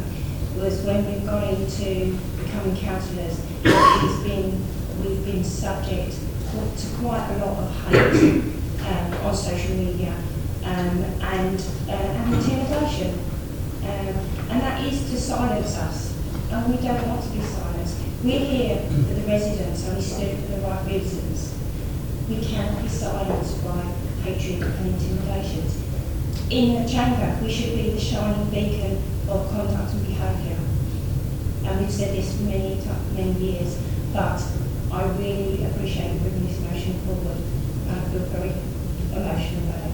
was when we've gone into becoming councillors, we've been subject to quite a lot of hate on social media and intimidation. And that is to silence us, and we don't want to be silenced. We're here for the residents, and we stood for the right reasons. We cannot be silenced by hatred and intimidations. In the chamber, we should be the shining beacon of conduct and behaviour. And we've said this for many years, but I really appreciate you bringing this motion forward. And I feel very emotional about it.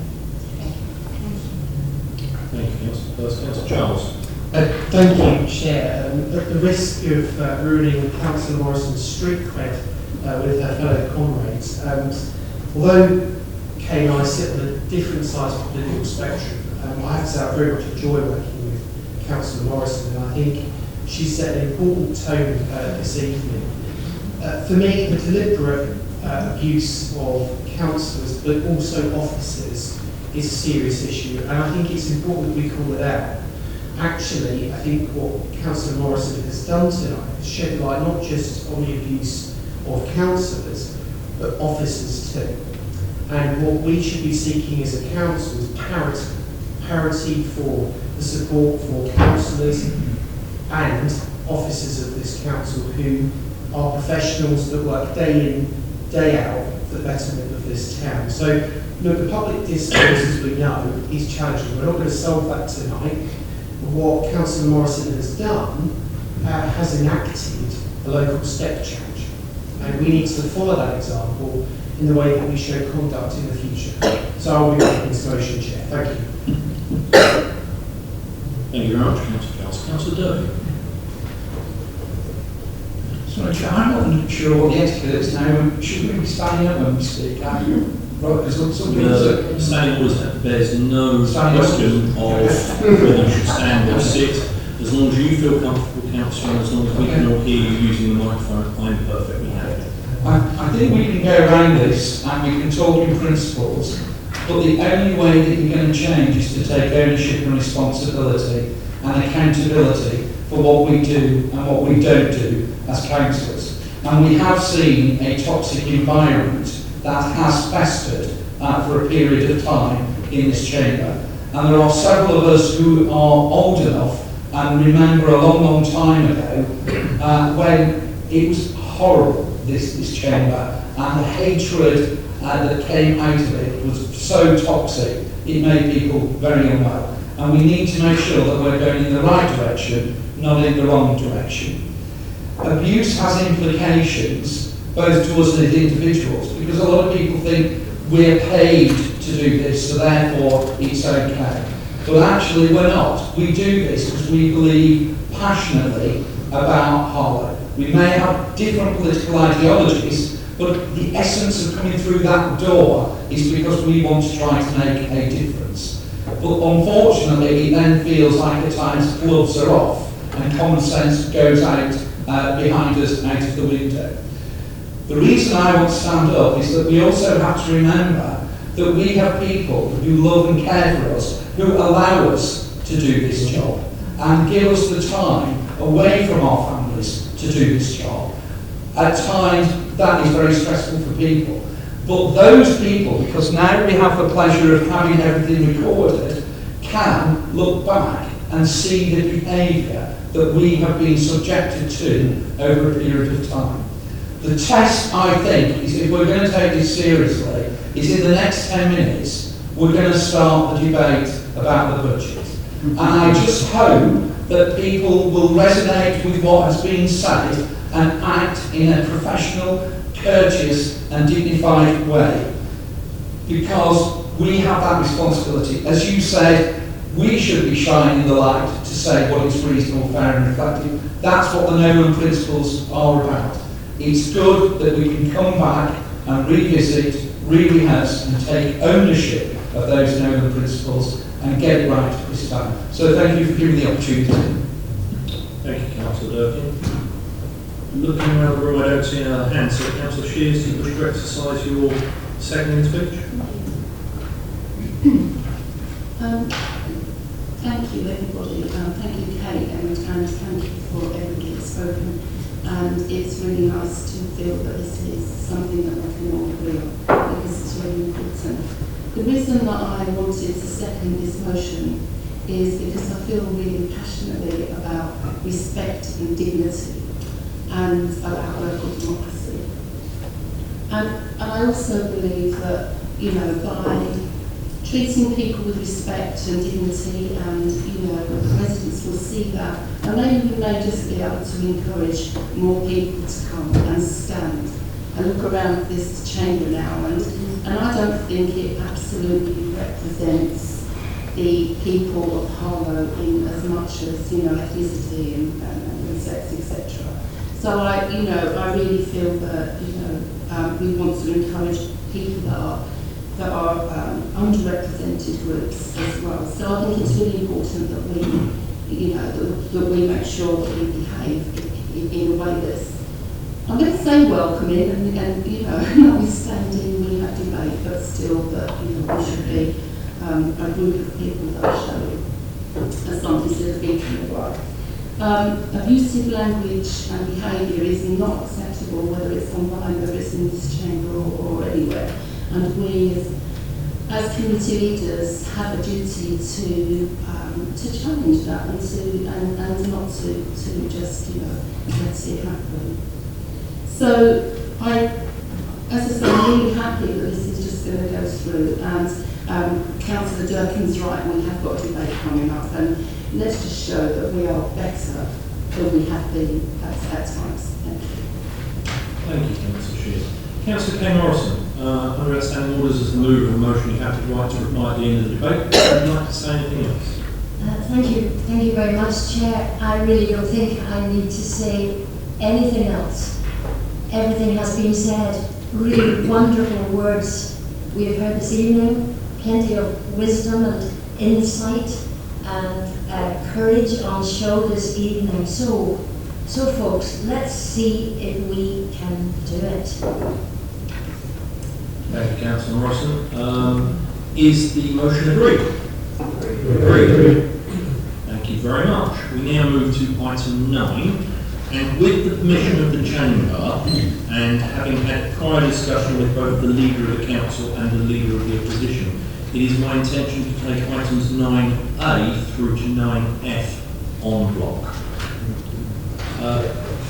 Thank you, Councillor. Councillor Charles. Thank you, Chair. At the risk of ruining Councillor Morrison's street cred with her fellow comrades, although Kay and I sit on a different side of the political spectrum, I have to say I very much enjoy working with Councillor Morrison, and I think she set an important tone this evening. For me, the deliberate abuse of councillors, but also officers, is a serious issue, and I think it's important that we call it out. Actually, I think what Councillor Morrison has done tonight is shed light not just on the abuse of councillors, but officers too. And what we should be seeking as a council is parity for the support for councillors and officers of this council who are professionals that work day in, day out for the betterment of this town. So, look, the public discourse, as we know, is challenging. We're not going to solve that tonight. What Councillor Morrison has done has enacted a local step change. And we need to follow that example in the way that we show conduct in the future. So I'll be making this motion, Chair. Thank you. Thank you very much, Councillor Giles. Councillor Derby. Sorry, Chair, I'm not sure what the etiquette is now. Should we be standing up when we speak? Standing orders bears no question of whether you should stand or sit. As long as you feel comfortable, Councillor, as long as we can all hear you using the microphone, I'm perfectly happy. I think we can go around this and we can talk in principles, but the only way that you're going to change is to take ownership and responsibility and accountability for what we do and what we don't do as councillors. And we have seen a toxic environment that has festered for a period of time in this chamber. And there are several of us who are old enough and remember a long, long time ago when it was horrible, this chamber, and the hatred that came out of it was so toxic, it made people very unwell. And we need to make sure that we're going in the right direction, not in the wrong direction. Abuse has implications both to us as individuals, because a lot of people think we're paid to do this, so therefore it's okay. But actually we're not. We do this because we believe passionately about Harlow. We may have different political ideologies, but the essence of coming through that door is because we want to try to make a difference. But unfortunately, it then feels like at times gloves are off and common sense goes out behind us, out of the window. The reason I want to stand up is that we also have to remember that we have people who love and care for us, who allow us to do this job and give us the time away from our families to do this job. At times, that is very stressful for people. But those people, because now we have the pleasure of having everything recorded, can look back and see the behaviour that we have been subjected to over a period of time. The test, I think, is if we're going to take this seriously, is in the next 10 minutes, we're going to start the debate about the budget. And I just hope that people will resonate with what has been said and act in a professional, courteous and dignified way. Because we have that responsibility. As you said, we should be shining the light to say what is reasonable, fair and reflective. That's what the Nolan principles are about. It's good that we can come back and revisit, rerehearse and take ownership of those Nolan principles and get it right this time. So thank you for giving me the opportunity. Thank you, Councillor Durkin. Looking around the room, I don't see any other hands. So, Councillor Shears, do you wish to exercise your second speech? Thank you, everybody. Thank you, Kate, and thank you for everybody that's spoken. And it's really nice to feel that this is something that we can all agree on, because it's really important. The reason that I wanted to second this motion is because I feel really passionately about respect and dignity and about local democracy. And I also believe that, by treating people with respect and dignity, and the residents will see that, and maybe we may just be able to encourage more people to come and stand and look around this chamber now, and I don't think it absolutely represents the people of Harlow in as much as ethnicity and sex, etc. So I really feel that we want to encourage people that are underrepresented groups as well. So I think it's really important that we, that we make sure that we behave in a way that's, I'm going to say welcoming, and notwithstanding we have debate, but still that we should be a group of people that are showing something to be kind of right. Abusive language and behaviour is not acceptable, whether it's online, whether it's in this chamber or anywhere. And we as community leaders, have a duty to challenge that and not to just let it happen. So as I say, I'm really happy that this is just going to go through, and Councillor Durkin's right, we have got a debate coming up, and let's just show that we are better than we have been at times. Thank you. Thank you, Councillor Shears. Councillor Kay Morrison, under outstanding orders as the mover of the motion, you have the right to reply at the end of the debate. Would you like to say anything else? Thank you very much, Chair. I really don't think I need to say anything else. Everything has been said. Really wonderful words we have heard this evening. Plenty of wisdom and insight and courage on show this evening. So folks, let's see if we can do it. Thank you, Councillor Morrison. Is the motion agreed? Agreed. Thank you very much. We now move to item 9, and with the permission of the Chamber, and having had prior discussion with both the Leader of the Council and the Leader of the Opposition, it is my intention to take items 9A through to 9F en bloc.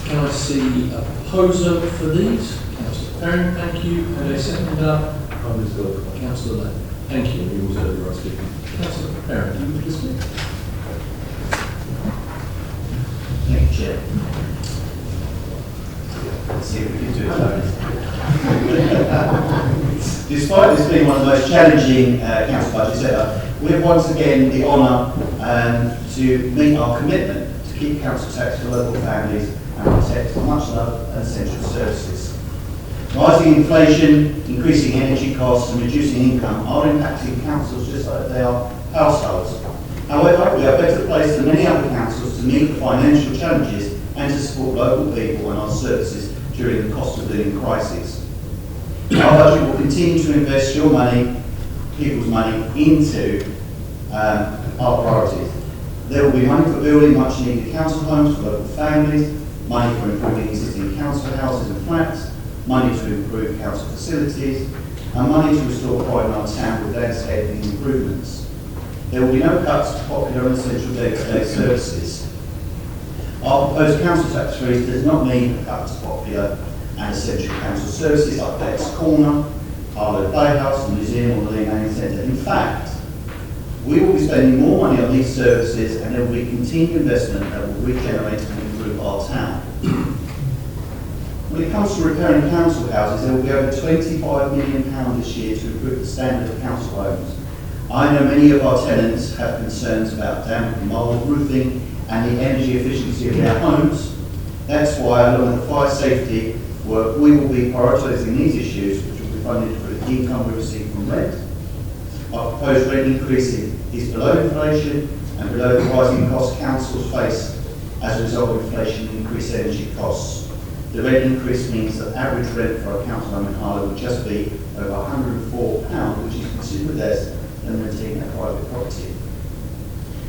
Can I see a proposer for these? Councillor Perrin, thank you. And a seconder? Councillor Lane. Thank you. You also the right speaker. Councillor Perrin, do you wish to speak? Thank you, Chair. Let's see if we can do it. Despite this being one of the most challenging council budgets ever, we have once again the honour to meet our commitment to keep council tax for local families and protect much loved and essential services. Rising inflation, increasing energy costs and reducing income are impacting councils just like they are households. However, we are better placed than many other councils to meet the financial challenges and to support local people and our services during the cost of living crisis. Our budget will continue to invest your money, people's money, into our priorities. There will be money for building much needed council homes for local families, money for improving existing council houses and flats, money to improve council facilities, and money to restore pride in our town with landscaping improvements. There will be no cuts to popular and essential day-to-day services. Our proposed council tax freeze does not mean a cut to popular and essential council services like Beck's Corner, Harlow Playhouse, the museum or the Lee Manning Centre. In fact, we will be spending more money on these services and there will be continued investment that will regenerate and improve our town. When it comes to repairing council houses, there will be over £25 million this year to improve the standard of council homes. I know many of our tenants have concerns about damp and mould, roofing and the energy efficiency of their homes. That's why, along with the fire safety work, we will be prioritising these issues, which will be funded through the income we receive from rent. Our proposed rent increase is below inflation and below the rising costs councils face as a result of inflation and increased energy costs. The rent increase means that average rent for a council home in Harlow would just be over £104, which is considerably less than renting a private property.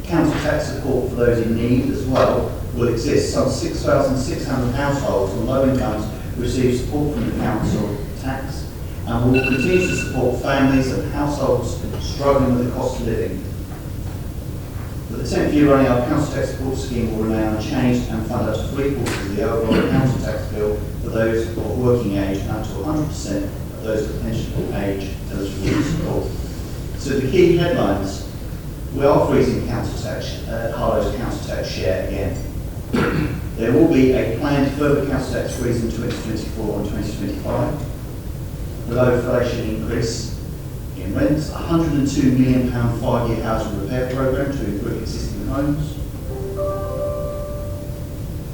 Council tax support for those in need as well will exist. Some 6,600 households on low incomes receive support from the council tax, and we will continue to support families and households struggling with the cost of living. For the 10th year running, our council tax support scheme will remain unchanged and fund up to 3/4 of the overall council tax bill for those of working age and up to 100% of those of pensionable age eligible for support. So the key headlines: we are freezing council tax, Harlow's council tax share again. There will be a planned further council tax freeze in 2024 and 2025. Below inflation increase in rents, £102 million 5-year housing repair programme to improve existing homes.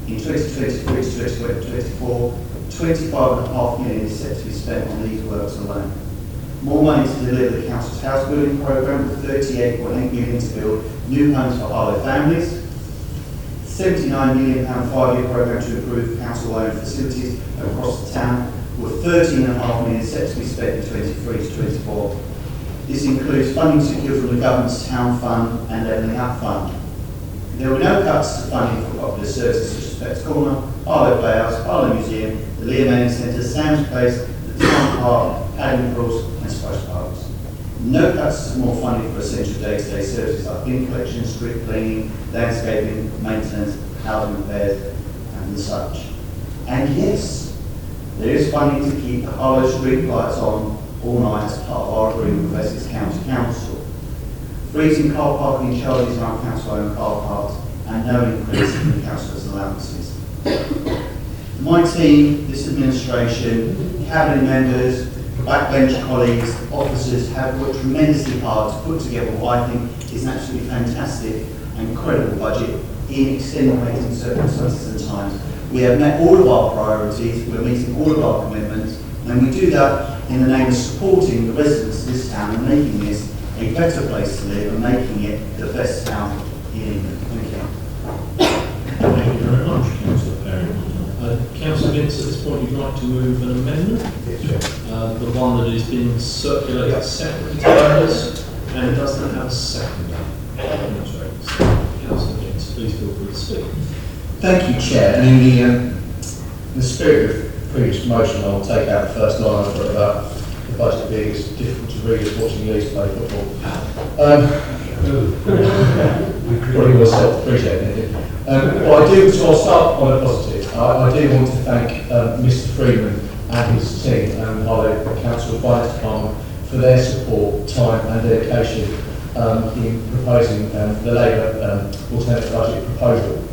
In 2023 to 2024, £25.5 million is set to be spent on these works alone. More money to deliver the council's house building programme with £38.8 million to build new homes for Harlow families. £79 million 5-year programme to improve council-owned facilities across the town, with £13.5 million set to be spent in 23 to 24. This includes funding secured from the government's town fund and levelling up fund. There were no cuts to funding for popular services such as Beck's Corner, Harlow Playhouse, Harlow Museum, the Lee Manning Centre, Sam's Place, the Town Park, Padding Pools and Splash Parks. No cuts to more funding for essential day-to-day services like bin collection, street cleaning, landscaping, maintenance, housing repairs, and the such. And yes, there is funding to keep the Harlow street lights on all night as part of our agreement with Essex County Council. Freezing car parking charges around council-owned car parks and no increase in councillors' allowances. My team, this administration, cabinet members, backbench colleagues, officers have worked tremendously hard to put together what I think is an absolutely fantastic and credible budget in extenuating circumstances and times. We have met all of our priorities, we're meeting all of our commitments, and we do that in the name of supporting the residents of this town and making this a better place to live and making it the best town in England. Thank you. Thank you very much, Councillor Perry. Councillor Vince, at this point, you'd like to move an amendment? The one that is being circulated separately to others, and it doesn't have a second. Councillor Vince, please feel free to speak. Thank you, Chair. And in the spirit of previous motion, I'll take out the first line I've got about the budget being as difficult to read as watching Leeds play football. Probably more self-appreciating. What I do, so I'll start on a positive. I do want to thank Mr. Freeman and his team and Harlow Council Finance Department for their support, time and dedication in proposing the Labour alternative budget proposal.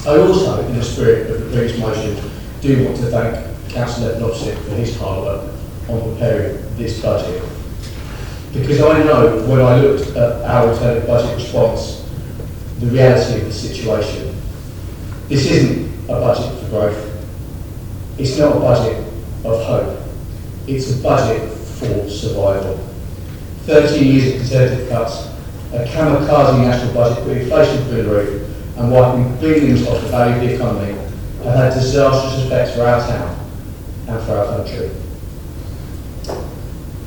I also, in the spirit of the previous motion, do want to thank Councillor Lopsick for his hard work on preparing this budget. Because I know when I looked at our alternative budget response, the reality of the situation. This isn't a budget for growth. It's not a budget of hope. It's a budget for survival. 13 years of conservative cuts, a kamikaze national budget with inflation through the roof and wiping billions off the value of the economy have had disastrous effects for our town and for our country.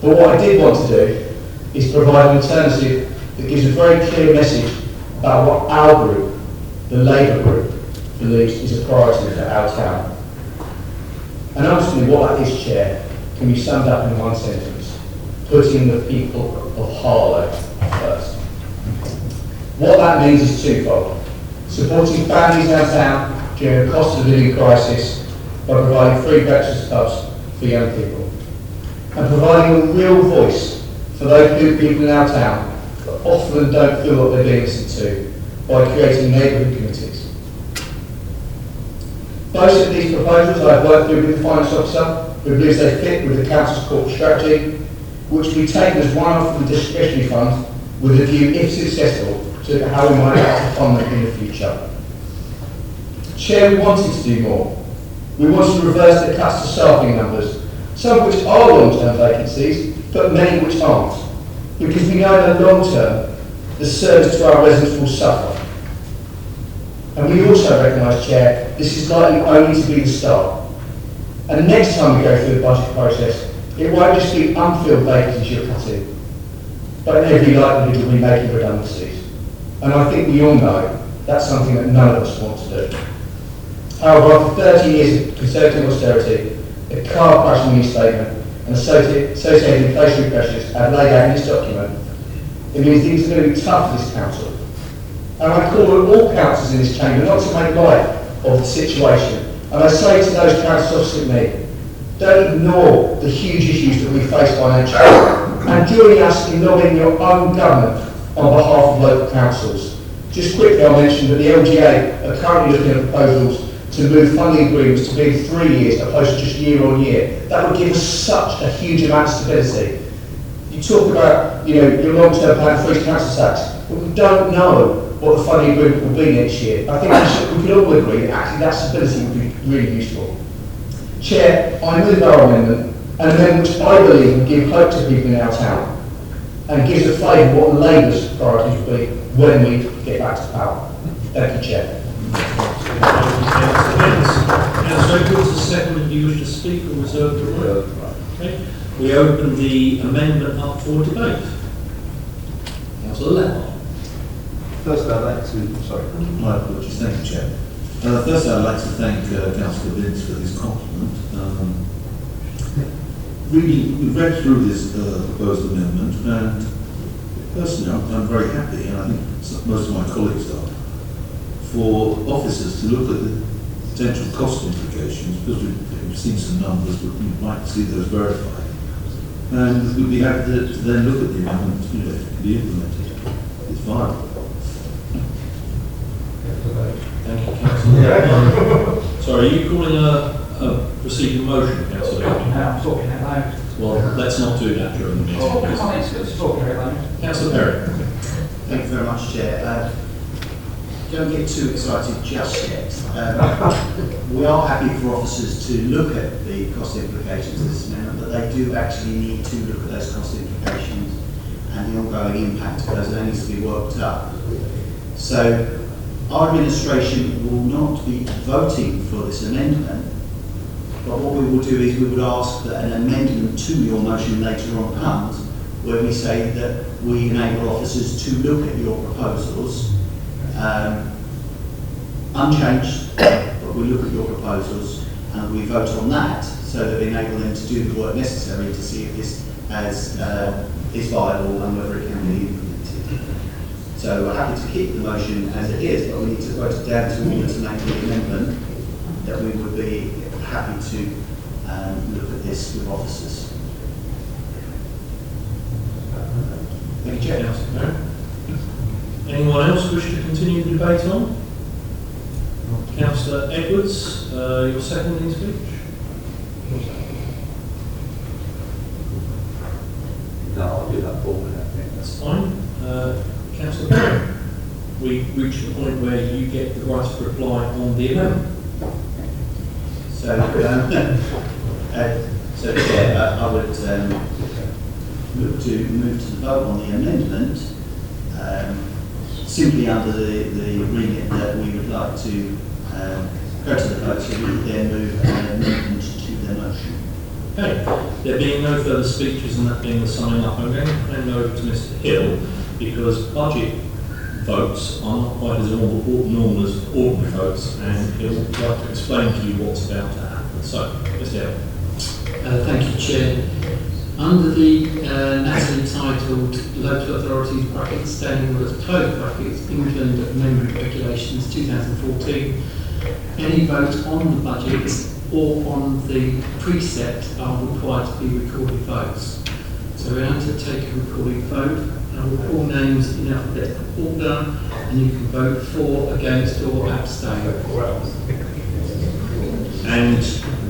But what I did want to do is provide an alternative that gives a very clear message about what our group, the Labour group, believes is a priority for our town. And ultimately what that is, Chair, can be summed up in one sentence: putting the people of Harlow first. What that means is twofold: supporting families in our town during a cost of living crisis by providing free breakfast clubs for young people, and providing a real voice for those people in our town that often don't feel that they're being listened to by creating neighbourhood committees. Both of these proposals I've worked through with the Finance Officer, who believes they fit with the Council's corporate strategy, which will be taken as one-off from the discretionary fund with a view, if successful, to how we might have to fund them in the future. Chair, we wanted to do more. We wanted to reverse the cuts to staffing numbers, some of which are long-term vacancies, but many which aren't, because we know in the long term the service to our residents will suffer. And we also recognise, Chair, this is likely only to be the start. And next time we go through the budget process, it won't just be unfilled vacancies you're cutting, but in every likelihood you'll be making redundancies. And I think we all know that's something that none of us want to do. However, after 30 years of Conservative austerity, a car crash restatement and associated inflationary pressures as laid out in this document, it means things are going to be tough for this council. And I call on all councils in this chamber not to make light of the situation. And I say to those councils opposite me, don't ignore the huge issues that we face financially, and join us in lobbying your own government on behalf of local councils. Just quickly, I'll mention that the LGA are currently looking at proposals to move funding agreements to be 3 years opposed to just year on year. That would give us such a huge amount of stability. You talk about, your long-term plan for each council tax, but we don't know what the funding agreement will be next year. I think we can all agree that actually that stability would be really useful. Chair, I move our amendment, an amendment which I believe will give hope to people in our town and gives a flavour of what Labour's priorities will be when we get back to power. Thank you, Chair. Councillor Edwards, the second, do you wish to speak or reserve the word? Okay. We open the amendment up for debate. Councillor Lemon. First, I'd like to, my apologies, thank you, Chair. First, I'd like to thank Councillor Vince for his compliment. we've read through this proposed amendment, and personally I'm very happy, and I think most of my colleagues are, for officers to look at the potential cost implications, because we've seen some numbers, but we'd like to see those verified. And we'd be happy to then look at the amendment, if it can be implemented. It's viable. Thank you, Councillor. Sorry, are you calling a proceeding motion, Councillor? No, I'm talking out loud. Well, let's not do that during the meeting. Talking out loud. Councillor Perry. Thank you very much, Chair. Don't get too excited just yet. We are happy for officers to look at the cost implications of this amendment, but they do actually need to look at those cost implications and the ongoing impact of those. That needs to be worked up. So our administration will not be voting for this amendment, but what we will do is we would ask that an amendment to your motion later on comes, where we say that we enable officers to look at your proposals, unchanged, but we look at your proposals and we vote on that, so that we enable them to do the work necessary to see if this is viable and whether it can be implemented. So we're happy to keep the motion as it is, but we need to vote it down to order to make the amendment that we would be happy to look at this with officers. Thank you, Chair. Anyone else wish to continue the debate on? Councillor Edwards, your seconding speech? No, I'll do that formally, I think. That's fine. Councillor Perry, we've reached the point where you get the right to reply on the amendment. So, Chair, I would look to move to the vote on the amendment, simply under the remit that we would like to go to the vote, so we would then move an amendment to the motion. Okay, there being no further speeches and that being the summing up, I'm going to hand over to Mr. Hill, because budget votes are not quite as normal as ordinary votes, and he'll like to explain to you what's about to happen. So, Mr. Hill. Thank you, Chair. Under the matter entitled Local Authorities brackets Standing Orders closed brackets England Amendment Regulations 2014, any vote on the budget or on the precept are required to be recorded votes. So we're going to take a recorded vote. I will call names in alphabetical order, and you can vote for, against, or abstain. And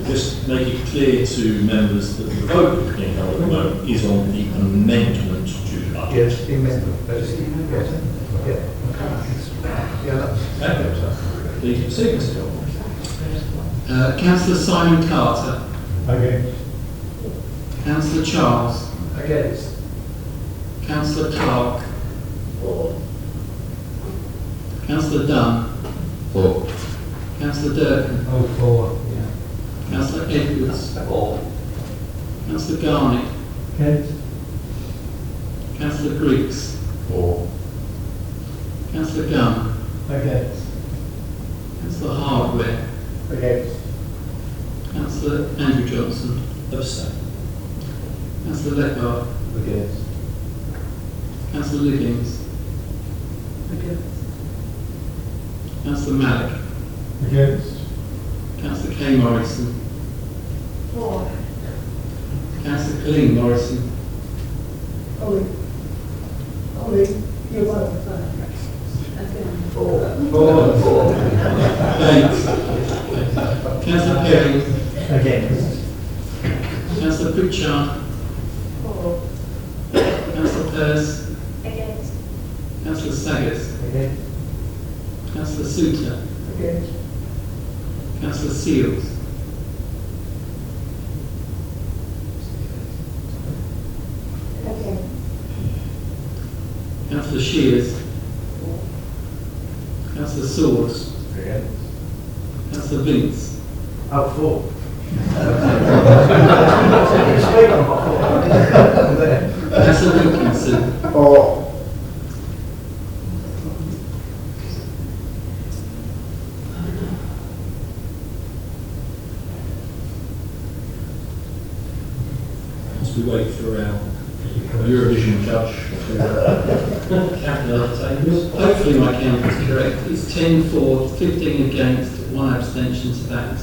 just make it clear to members that the vote being held at the moment is on the amendment to the budget. Yes, the amendment. Okay. Please proceed, Mr. Hill. Councillor Simon Carter. Against. Councillor Charles. Against. Councillor Clark. For. Councillor Dunn. For. Councillor Durkin. Oh, for. Councillor Edwards. For. Councillor Garnett. Against. Councillor Griggs. For. Councillor Gunn. Against. Councillor Hardware. Against. Councillor Andrew Johnson. Abstain. Councillor Lepard. Against. Councillor Liggins. Against. Councillor Malik. Against. Councillor Kay Morrison. For. Councillor Colleen Morrison. Ollie, you're welcome. For. Thanks. Councillor Perry. Against. Councillor Pritchard. For. Councillor Peirce. Against. Councillor Saggers. Against. Councillor Souter. Against. Councillor Seals. Okay. Councillor Shears. Councillor Swords. Against. Councillor Vince. Oh, for. Councillor Wilkinson. For. we wait for our Eurovision judge to count the other tables. Hopefully my count is correct. It's 10 for, 15 against, 1 abstention, so that's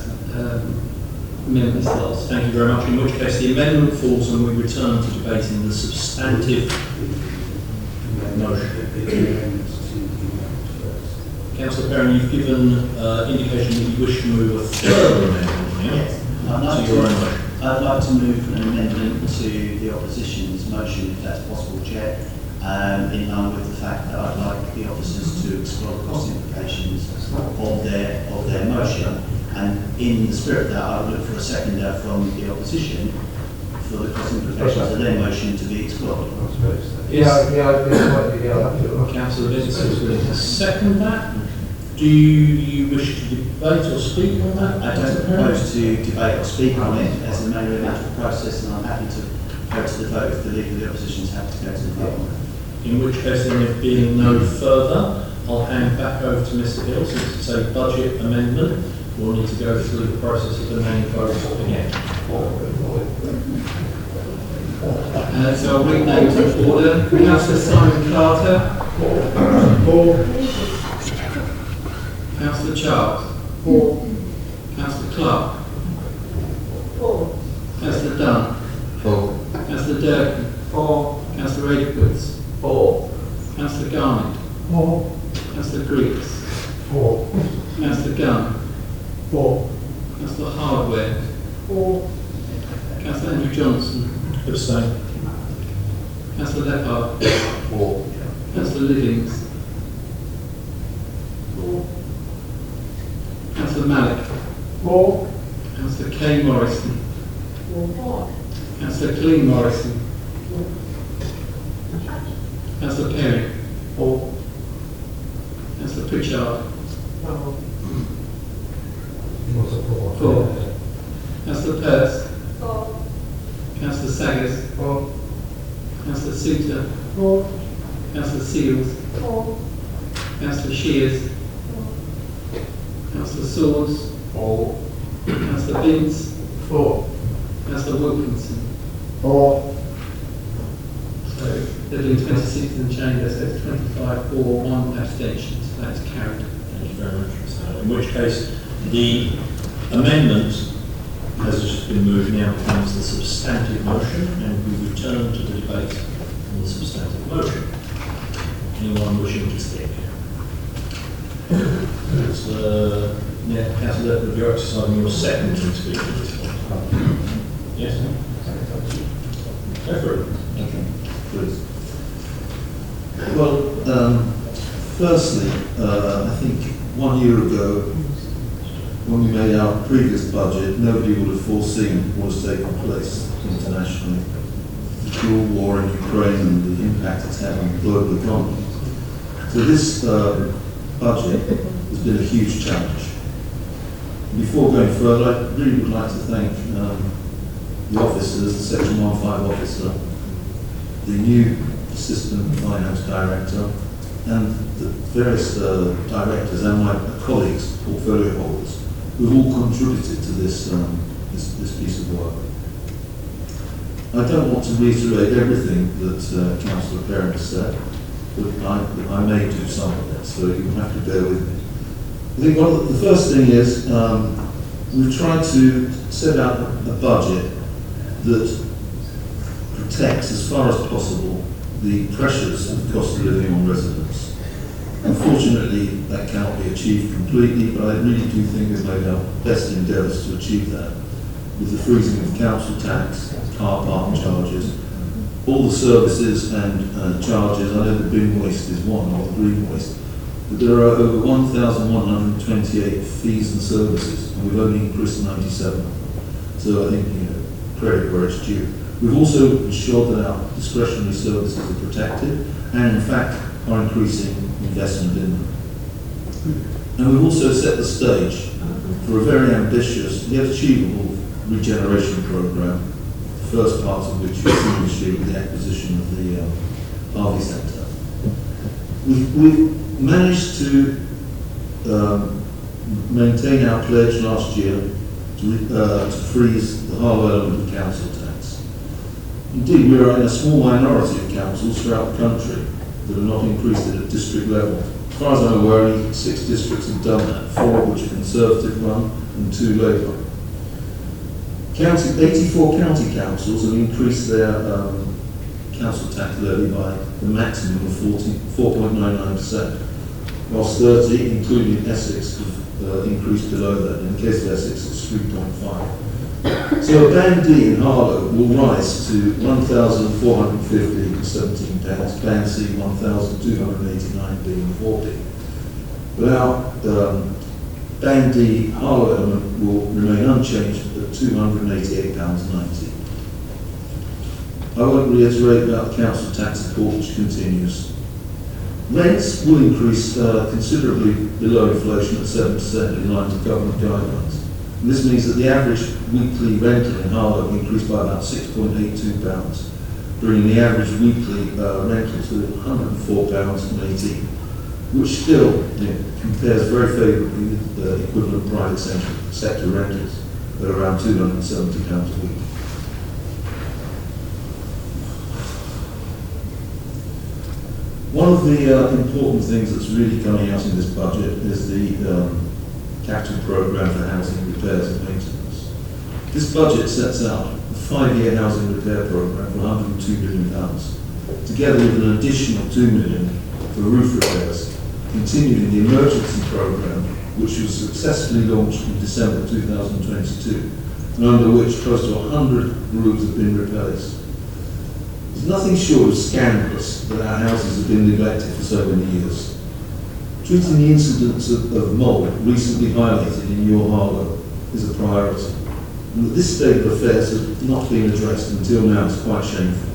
amendment lost. Thank you very much, in which case the amendment falls and we return to debating the substantive motion. Councillor Perrin, you've given indication that you wish to move a further amendment, yeah? Yes. I'd like to move an amendment to the opposition's motion, if that's possible, Chair, in line with the fact that I'd like the officers to explore the cost implications of their motion, and in the spirit of that, I would look for a seconder from the opposition for the cost implications of their motion to be explored. Councillor Vince is willing to second that. Do you wish to debate or speak on that? I don't propose to debate or speak on it as a matter of natural process, and I'm happy to go to the vote if the League of the Opposition is happy to go to the vote. In which case, then, there being no further, I'll hand back over to Mr. Hill, since it's a budget amendment. We'll need to go through the process of the main vote again. So I'll read names in order. Councillor Simon Carter. Councillor Charles. Councillor Clark. Councillor Dunn. Councillor Durkin. Councillor Edwards. Councillor Garnett. Councillor Griggs. Councillor Gunn. Councillor Hardware. Councillor Andrew Johnson. Abstain. Councillor Leppard. Councillor Livings. Councillor Malik. Councillor Kay Morrison. Councillor Clean Morrison. Councillor Perry. Councillor Pritchard. 4. Councillor Peirce. Councillor Saggers. Councillor Souter. Councillor Seals. Councillor Shears. Councillor Swords. Councillor Vince. Councillor Wilkinson. So they're doing 26 in the chamber, so it's 25 for 1 abstention, so that's carried. Thank you very much, Mr. Howard. In which case, the amendment has just been moved, now becomes the substantive motion, and we return to the debate on the substantive motion. Anyone wishing to speak? Councillor Leppard, you're exercising your second to speak at this point. Yes? Go for it. Okay, please. Well, firstly, I think 1 year ago, when we made our previous budget, nobody would have foreseen what has taken place internationally. The cruel war in Ukraine and the impact it's had on the global economy. So this budget has been a huge challenge. Before going further, I really would like to thank the officers, the Section 15 officer, the new Assistant Finance Director, and the various directors and my colleagues, portfolio holders, who've all contributed to this piece of work. I don't want to reiterate everything that Councillor Perrin said, but I may do some of it, so you have to bear with me. I think the first thing is we've tried to set out a budget that protects as far as possible the pressures of the cost of living on residents. Unfortunately, that cannot be achieved completely, but I really do think we've made our best endeavours to achieve that, with the freezing of council tax, car park charges, all the services and charges. I know the bin waste is one, or the green waste, but there are over 1,128 fees and services, and we've only increased 97. So I think, credit where it's due. We've also ensured that our discretionary services are protected, and in fact are increasing investment in them. And we've also set the stage for a very ambitious yet achievable regeneration programme, the first part of which was seen this year with the acquisition of the Harvey Centre. We've managed to maintain our pledge last year to freeze the Harlow element of council tax. Indeed, we are in a small minority of councils throughout the country that are not increased at a district level. As far as I'm aware, only 6 districts have done that, 4 of which are Conservative run and 2 Labour. 84 county councils have increased their council tax levy by the maximum of 4.99%, whilst 30, including Essex, have increased below that. In the case of Essex, it's 3.5. So a band D in Harlow will rise to £1,450.17, band C 1,289.40. But our band D Harlow element will remain unchanged at £288.90. I won't reiterate about the council tax support which continues. Rents will increase considerably below inflation at 7% in line with government guidelines. And this means that the average weekly rental in Harlow increased by about £6.82, bringing the average weekly rental to £104.18, which still compares very favourably with the equivalent private sector rentals at around £270 a week. One of the important things that's really coming out in this budget is the capital programme for housing repairs and maintenance. This budget sets out a 5-year housing repair programme for £102 million, together with an additional £2 million for roof repairs, continuing the emergency programme which was successfully launched in December 2022, and under which close to 100 roofs have been replaced. There's nothing short of scandalous that our houses have been neglected for so many years. Treating the incidents of mould recently highlighted in your Harlow is a priority. And that this state of affairs has not been addressed until now is quite shameful.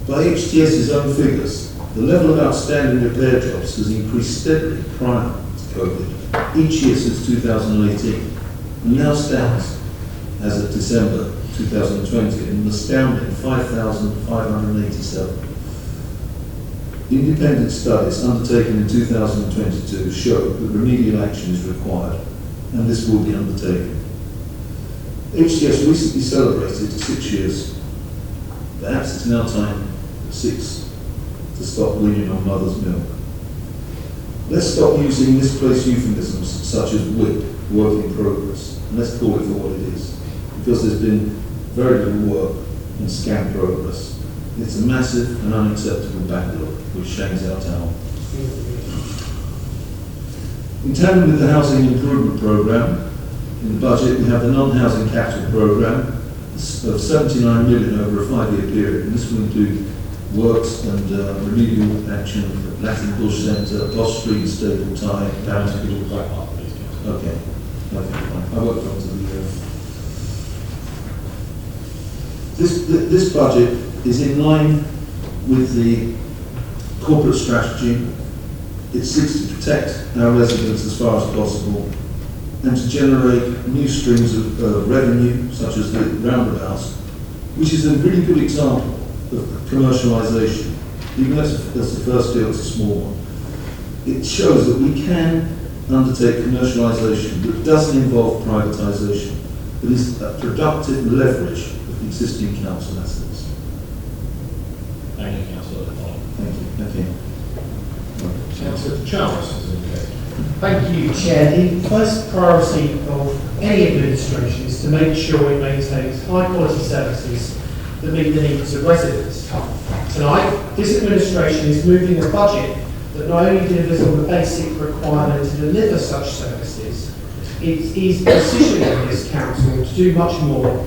By HTS's own figures, the level of outstanding repair jobs has increased steadily prior to COVID, each year since 2018, and now stands, as of December 2020, an astounding 5,587. Independent studies undertaken in 2022 show that remedial action is required, and this will be undertaken. HTS recently celebrated 6 years. Perhaps it's now time, 6, to stop weaning on mother's milk. Let's stop using misplaced euphemisms such as WIP, work in progress, and let's call it for what it is, because there's been very little work and scant progress. It's a massive and unacceptable backlog which shames our town. In tandem with the housing improvement programme, in the budget we have the non-housing capital programme of £79 million over a 5-year period, and this will include works and remedial action at Latin Bush Centre, Boss Street, Staple Tie, Bounty. Okay, I worked on to the This budget is in line with the corporate strategy. It seeks to protect our residents as far as possible and to generate new streams of revenue, such as the roundabouts, which is a really good example of commercialisation. Even though that's the first deal, it's a small one. It shows that we can undertake commercialisation that doesn't involve privatisation, but is a productive leverage of existing council assets. Thank you, Councillor. Thank you. Thank you. Councillor Charles is engaged. Thank you, Chair. The first priority of any administration is to make sure it maintains high quality services that meet the needs of residents. Tonight, this administration is moving a budget that not only delivers on the basic requirement to deliver such services, it is positioning this council to do much more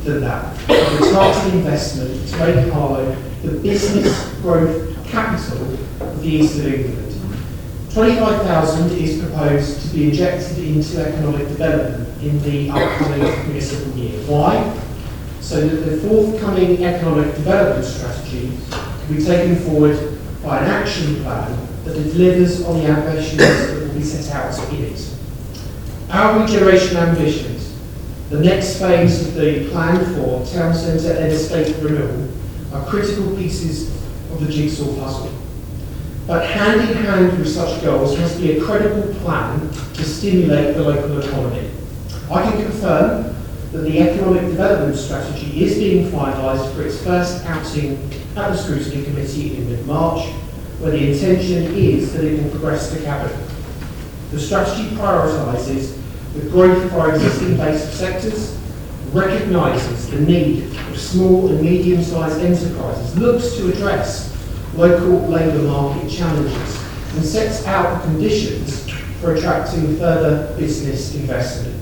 than that, with a targeted investment to make Harlow the business growth capital of the east of England. 25,000 is proposed to be injected into economic development in the upcoming municipal year. Why? So that the forthcoming economic development strategy can be taken forward by an action plan that delivers on the ambitions that will be set out in it. Our regeneration ambitions, the next phase of the plan for town centre and estate renewal, are critical pieces of the jigsaw puzzle. But hand in hand with such goals must be a credible plan to stimulate the local economy. I can confirm that the economic development strategy is being finalised for its first outing at the Scrutiny Committee in mid-March, where the intention is that it will progress to Cabinet. The strategy prioritises the growth of our existing base of sectors, recognises the need of small and medium-sized enterprises, looks to address local labour market challenges, and sets out the conditions for attracting further business investment.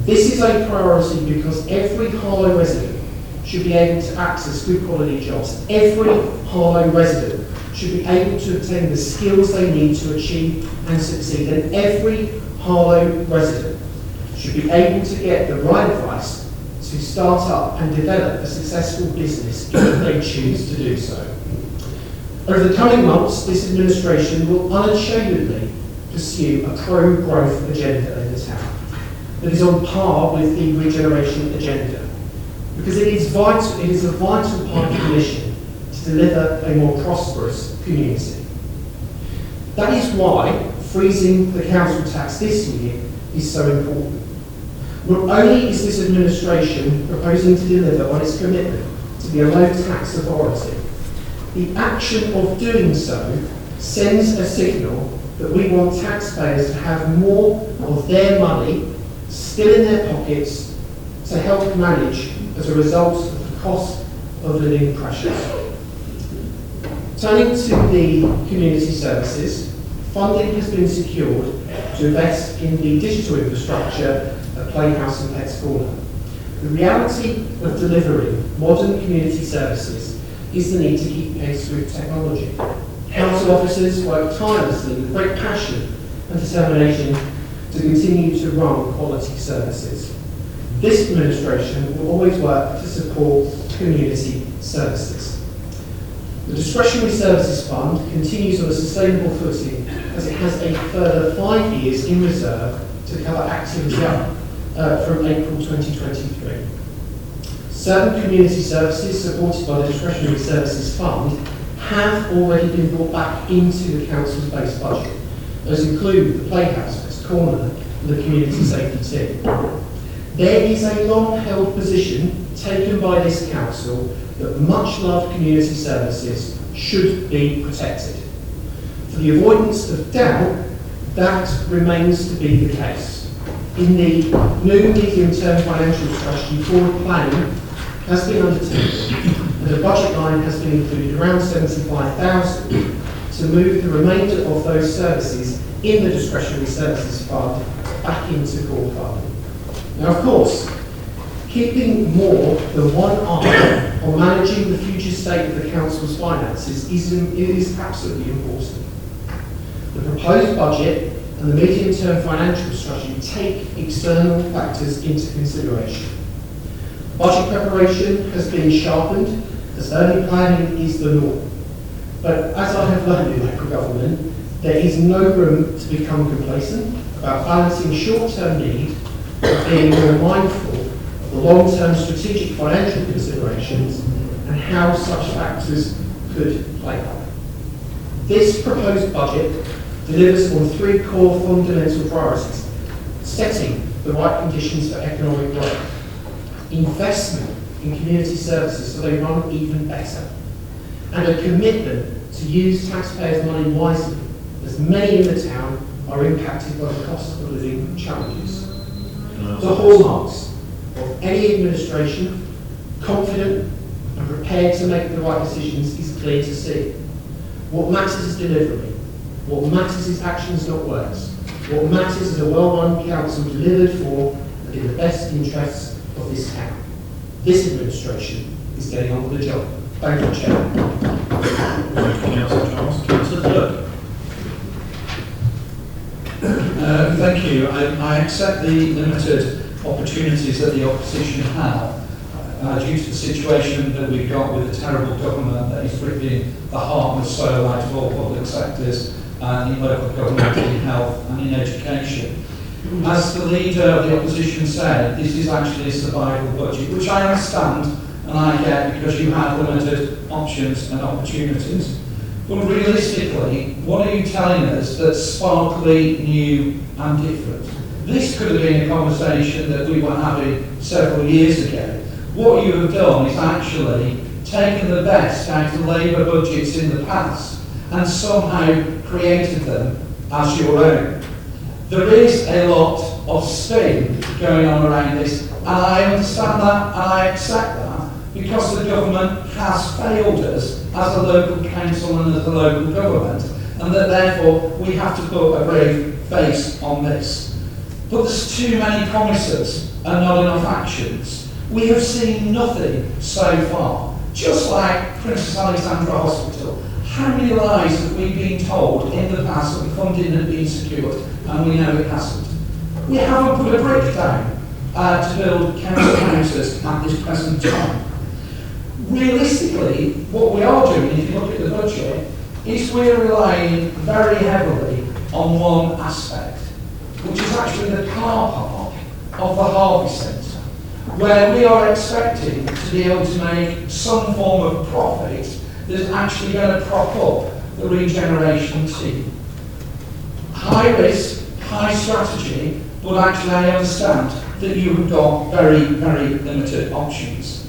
This is a priority because every Harlow resident should be able to access good quality jobs. Every Harlow resident should be able to obtain the skills they need to achieve and succeed. And every Harlow resident should be able to get the right advice to start up and develop a successful business if they choose to do so. Over the coming months, this administration will unashamedly pursue a pro-growth agenda in the town that is on par with the regeneration agenda, because it is a vital part of the mission to deliver a more prosperous community. That is why freezing the council tax this year is so important. Not only is this administration proposing to deliver on its commitment to be a low tax authority, the action of doing so sends a signal that we want taxpayers to have more of their money still in their pockets to help manage as a result of the cost of living pressures. Turning to the community services, funding has been secured to invest in the digital infrastructure at Playhouse and Pets Corner. The reality of delivering modern community services is the need to keep pace with technology. Council officers work tirelessly with great passion and determination to continue to run quality services. This administration will always work to support community services. The Discretionary Services Fund continues on a sustainable footing as it has a further 5 years in reserve to cover activity up from April 2023. Certain community services supported by the Discretionary Services Fund have already been brought back into the council's base budget. Those include the Playhouse, Pets Corner, and the Community Safety Team. There is a long-held position taken by this council that much-loved community services should be protected. For the avoidance of doubt, that remains to be the case. In the new medium-term financial strategy, forward planning has been undertaken, and a budget line has been included around $75,000 to move the remainder of those services in the Discretionary Services Fund back into core funding. Now, of course, keeping more than one eye on managing the future state of the council's finances is absolutely important. The proposed budget and the medium-term financial strategy take external factors into consideration. Budget preparation has been sharpened as early planning is the norm. But as I have learned in local government, there is no room to become complacent about balancing short-term need with being more mindful of the long-term strategic financial considerations and how such factors could play out. This proposed budget delivers on 3 core fundamental priorities: setting the right conditions for economic growth, investment in community services so they run even better, and a commitment to use taxpayers' money wisely, as many in the town are impacted by the cost of living challenges. The hallmarks of any administration, confident and prepared to make the right decisions, is clear to see. What matters is delivery. What matters is actions, not words. What matters is a well-run council delivered for and in the best interests of this town. This administration is getting on with the job. Thank you, Chair. Thank you, Councillor Charles. Councillor Clerk. Thank you. I accept the limited opportunities that the opposition have due to the situation that we've got with a terrible government that is ripping the heart and the soul out of all public sectors and in local government, in health and in education. As the leader of the opposition said, this is actually a survival budget, which I understand and I get because you have limited options and opportunities. But realistically, what are you telling us that's sparkly, new and different? This could have been a conversation that we were having several years ago. What you have done is actually taken the best out of Labour budgets in the past and somehow created them as your own. There is a lot of spin going on around this, and I understand that and I accept that, because the government has failed us as a local council and as a local government, and that therefore we have to put a brave face on this. But there's too many promises and not enough actions. We have seen nothing so far. Just like Princess Alexandra Hospital, how many lies have we been told in the past that the funding had been secured, and we know it hasn't? We haven't put a brick down to build council houses at this present time. Realistically, what we are doing, if you look at the budget, is we're relying very heavily on one aspect, which is actually the car park of the Harvey Centre, where we are expecting to be able to make some form of profit that's actually going to prop up the regeneration team. High risk, high strategy, but actually I understand that you have got very, very limited options.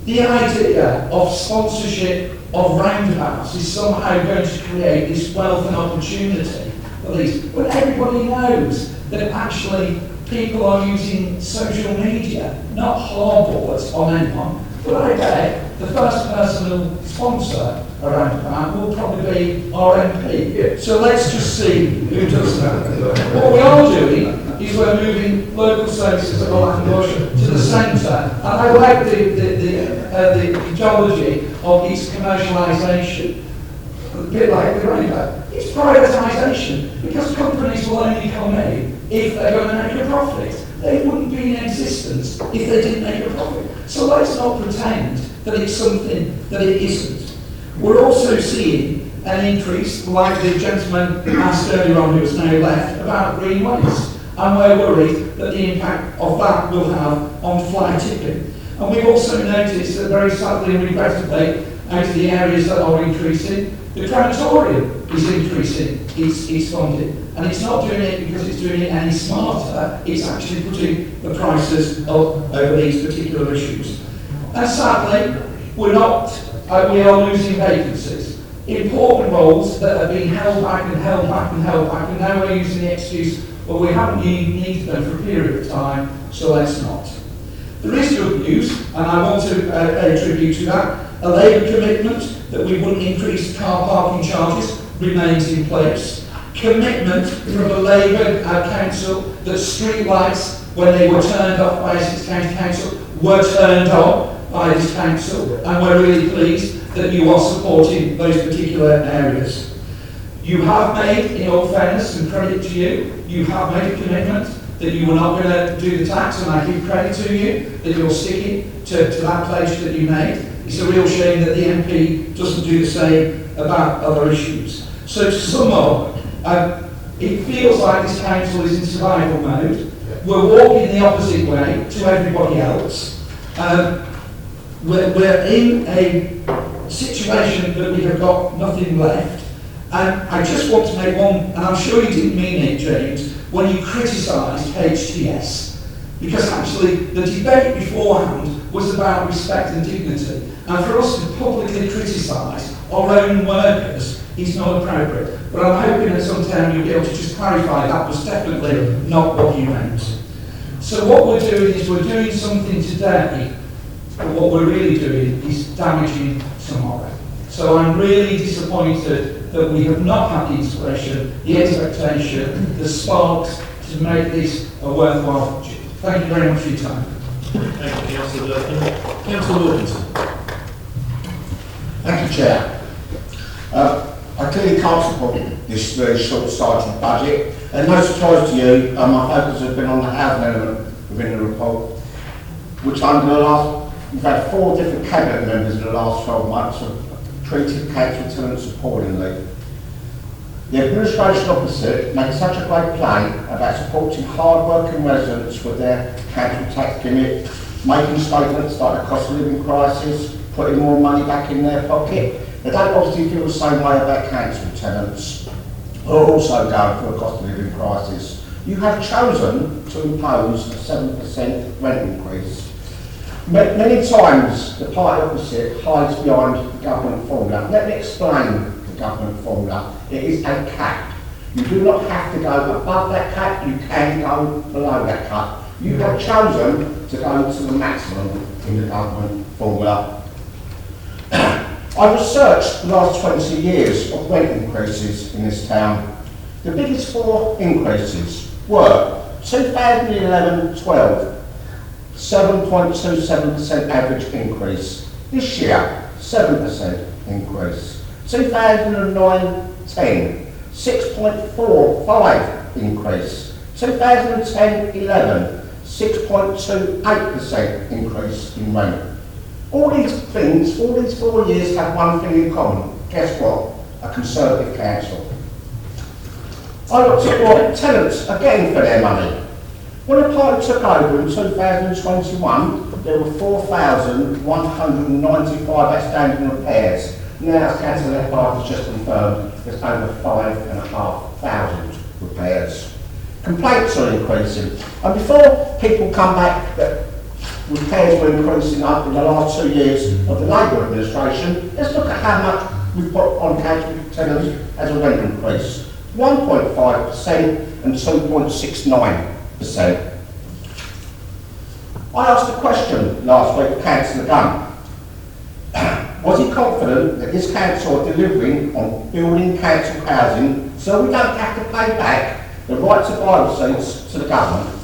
The idea of sponsorship of roundabouts is somehow going to create this wealth and opportunity for these, when everybody knows that actually people are using social media, not hardboards on anyone, but I bet the first person who'll sponsor a roundabout will probably be our MP. So let's just see who does that. What we are doing is we're moving local services at Bush to the centre, and I like the ideology of its commercialisation, a bit like the roundabout. It's privatisation, because companies will only come in if they're going to make a profit. They wouldn't be in existence if they didn't make a profit. So let's not pretend that it's something that it isn't. We're also seeing an increase, like the gentleman asked earlier on who has now left, about green waste. And we're worried that the impact of that will have on fly tipping. And we've also noticed that very sadly and regrettably, out of the areas that are increasing, the crematorium is increasing its funding. And it's not doing it because it's doing it any smarter, it's actually putting the prices up over these particular issues. And sadly, we are losing vacancies. Important roles that have been held back and held back and held back, and now we're using the excuse, well, we haven't needed them for a period of time, so let's not. There is good news, and I want to pay tribute to that. A Labour commitment that we wouldn't increase car parking charges remains in place. Commitment from a Labour council that streetlights, when they were turned off by Essex County Council, were turned on by this council, and we're really pleased that you are supporting those particular areas. You have made, in all fairness and credit to you, you have made a commitment that you were not going to do the tax, and I give credit to you that you're sticking to that pledge that you made. It's a real shame that the MP doesn't do the same about other issues. So to sum up, it feels like this council is in survival mode. We're walking the opposite way to everybody else. We're in a situation that we have got nothing left. And I just want to make one, and I'm sure you didn't mean it, James, when you criticised HTS, because actually the debate beforehand was about respect and dignity. And for us to publicly criticise our own workers is not appropriate. But I'm hoping at some time you'll be able to just clarify that was definitely not what you meant. So what we're doing is we're doing something today, but what we're really doing is damaging tomorrow. So I'm really disappointed that we have not had the inspiration, the expectation, the sparks to make this a worthwhile budget. Thank you very much for your time. Thank you, Councillor Durkin. Councillor Wilkinson. Thank you, Chair. I clearly can't support this very short-sighted budget, and no surprise to you, my focus has been on the housing element within the report, which we've had 4 different cabinet members in the last 12 months who have treated council tenants appallingly. The administration opposite makes such a great play about supporting hard-working residents with their council tax gimmick, making statements like the cost of living crisis, putting more money back in their pocket. They don't obviously feel the same way about council tenants, who are also going through a cost of living crisis, You have chosen to impose a 7% rent increase. Many times the party opposite hides behind the government formula. Let me explain the government formula. It is a cap. You do not have to go above that cap, you can go below that cap. You have chosen to go to the maximum in the government formula. I've researched the last 20 years of rent increases in this town. The biggest 4 increases were 2011-12, 7.27% average increase. This year, 7% increase. 2009-10, 6.45 increase. 2010-11, 6.28% increase in rent. All these things, all these 4 years have one thing in common. Guess what? A Conservative council. I looked at what tenants are getting for their money. When the party took over in 2021, there were 4,195 outstanding repairs. Now, as Councillor Leppard has just confirmed, there's over 5,500 repairs. Complaints are increasing. And before people come back that repairs were increasing up in the last 2 years of the Labour administration, let's look at how much we've put on council tenants as a rent increase. 1.5% and 2.69%. I asked a question last week of Councillor Gunn. Was he confident that this council are delivering on building council housing so we don't have to pay back the right to buy receipts to the government?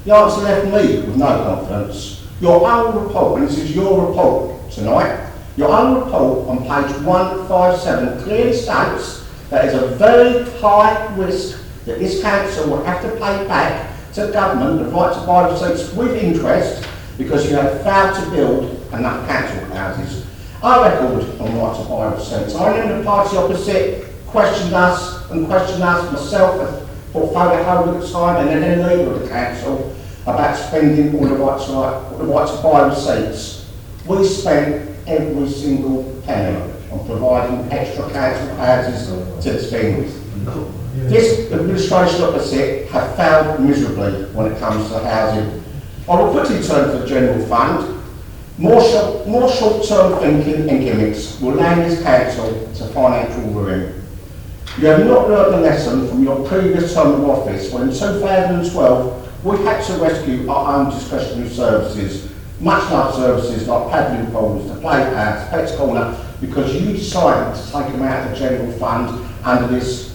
The answer left me with no confidence. Your own report, and this is your report tonight, your own report on page 157 clearly states that is a very high risk that this council will have to pay back to the government the right to buy receipts with interest because you have failed to build enough council houses. Our record on right to buy receipts. I remember the party opposite questioned us, myself as portfolio holder at the time and then leader of the council, about spending all the right to buy receipts. We spent every single penny on providing extra council houses to the things. This administration opposite have failed miserably when it comes to housing. I will quickly turn to the general fund. More short-term thinking and gimmicks will land this council to financial ruin. You have not learned the lesson from your previous term of office when in 2012 we had to rescue our own discretionary services, much loved services like paddling pools, the playpads, Pets Corner, because you decided to take them out of the general fund under this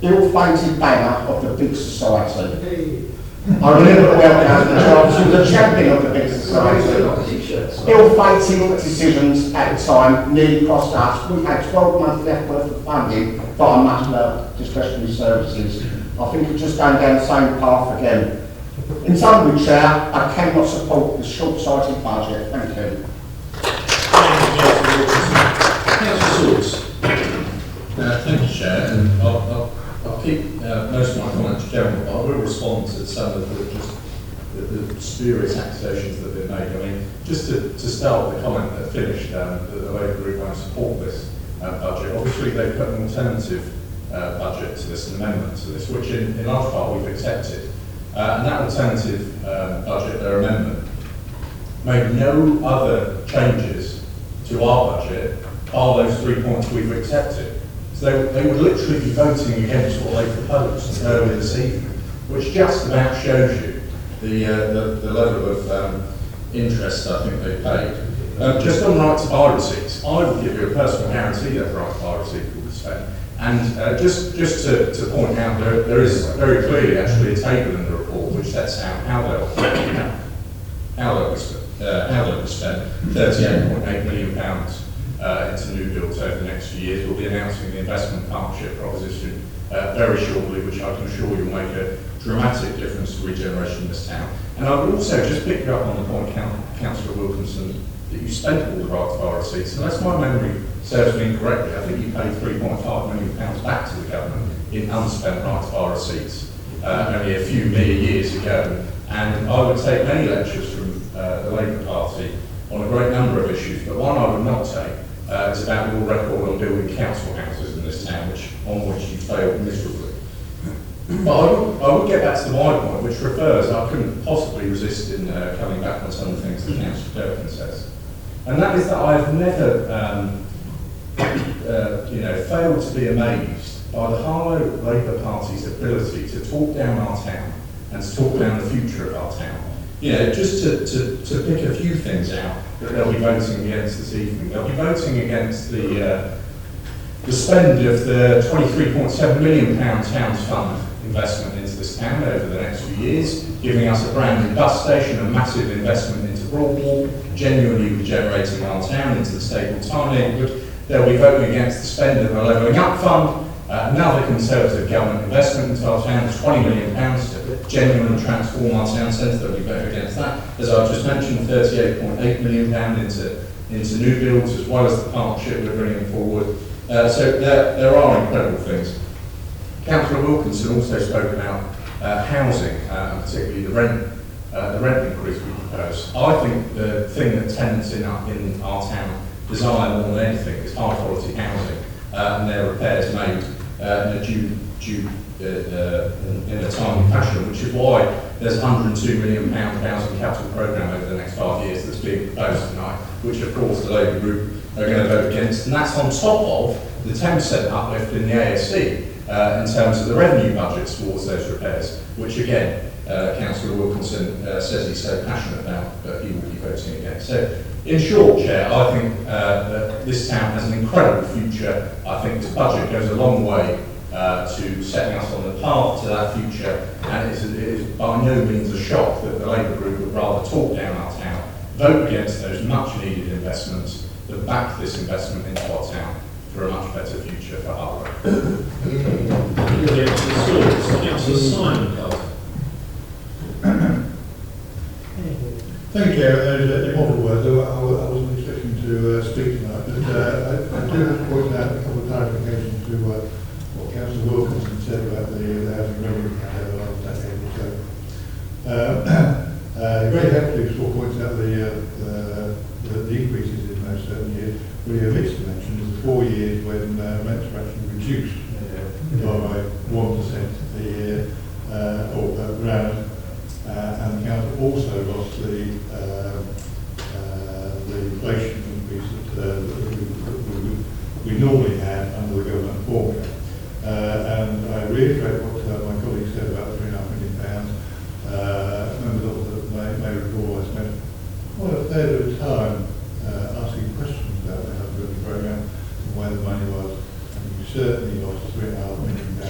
ill-fated banner of the big society. I remember well now, she was a champion of the big society. Ill-fated decisions at the time nearly cost us. We had 12 months left worth of funding for our much loved discretionary services. I think we're just going down the same path again. In summary, Chair, I cannot support this short-sighted budget. Thank you. Thank you, Chair, and I'll keep most of my comments general, but I will respond to some of the spurious accusations that have been made. I mean, just to start with the comment that finished, that the Labour Group won't support this budget. Obviously, they've put an alternative budget to this, an amendment to this, which in large part we've accepted. And that alternative budget, their amendment, made no other changes to our budget, are those 3 points we've accepted. So they would literally be voting against what they proposed earlier this evening, which just about shows you the level of interest I think they paid. Just on right to buy receipts, I would give you a personal guarantee that right to buy receipts will be spent. And just to point out, there is very clearly actually a table in the report which sets out how they'll be spent. £38.8 million into new builds over the next few years. We'll be announcing the investment partnership proposition very shortly, which I can assure you will make a dramatic difference to regeneration in this town. And I would also just pick you up on the point, Councillor Wilkinson, that you spent all the right to buy receipts. Unless my memory serves me incorrectly, I think you paid £3.5 million back to the government in unspent right to buy receipts only a few mere years ago. And I would take many lectures from the Labour Party on a great number of issues, but one I would not take is about your record on building council houses in this town, on which you failed miserably. But I would get back to the my point, which refers, I couldn't possibly resist in coming back on some of the things that Councillor Durkin says. And that is that I've never, failed to be amazed by the Harlow Labour Party's ability to talk down our town and to talk down the future of our town. Just to pick a few things out that they'll be voting against this evening. They'll be voting against the spend of the £23.7 million Towns Fund investment into this town over the next few years, giving us a brand new bus station, a massive investment into Broadwalk, genuinely regenerating our town into the stable time neighbourhood. They'll be voting against the spend of the Levelling Up Fund, another Conservative government investment into our town of £20 million to genuinely transform our town centre. They'll be voting against that. As I've just mentioned, £38.8 million into new builds, as well as the partnership we're bringing forward. So there are incredible things. Councillor Wilkinson also spoke about housing, and particularly the rent increase we propose. I think the thing that tenants in our town desire more than anything is high quality housing, and their repairs made in a timely fashion, which is why there's a £102 million housing capital programme over the next 5 years that's being proposed tonight, which of course the Labour group are going to vote against, and that's on top of the 10% uplift in the ASC in terms of the revenue budgets towards those repairs, which again, Councillor Wilkinson says he's so passionate about, but he will be voting against. So, in short, Chair, I think that this town has an incredible future. I think this budget goes a long way to setting us on the path to that future, and it is by no means a shock that the Labour group would rather talk down our town, vote against those much needed investments, than back this investment into our town for a much better future for Harlow. Councillor Simon, Thank you, Chair. In model words, I wasn't expecting to speak tonight, but I do have to point out a couple of clarifications to what Councillor Wilkinson said about the housing revenue over the last decade or so. Very helpfully, sort of points out the increases in those certain years. We have mixed mentioned is 4 years when rents were actually reduced by 1% a year or around. And the council also lost the inflation increase that we normally had under the government formula. And I reiterate what my colleague said about £3.5 million. Members of the may recall I spent quite a fair bit of time asking questions about the house building programme and where the money was. And we certainly lost £3.5 million. I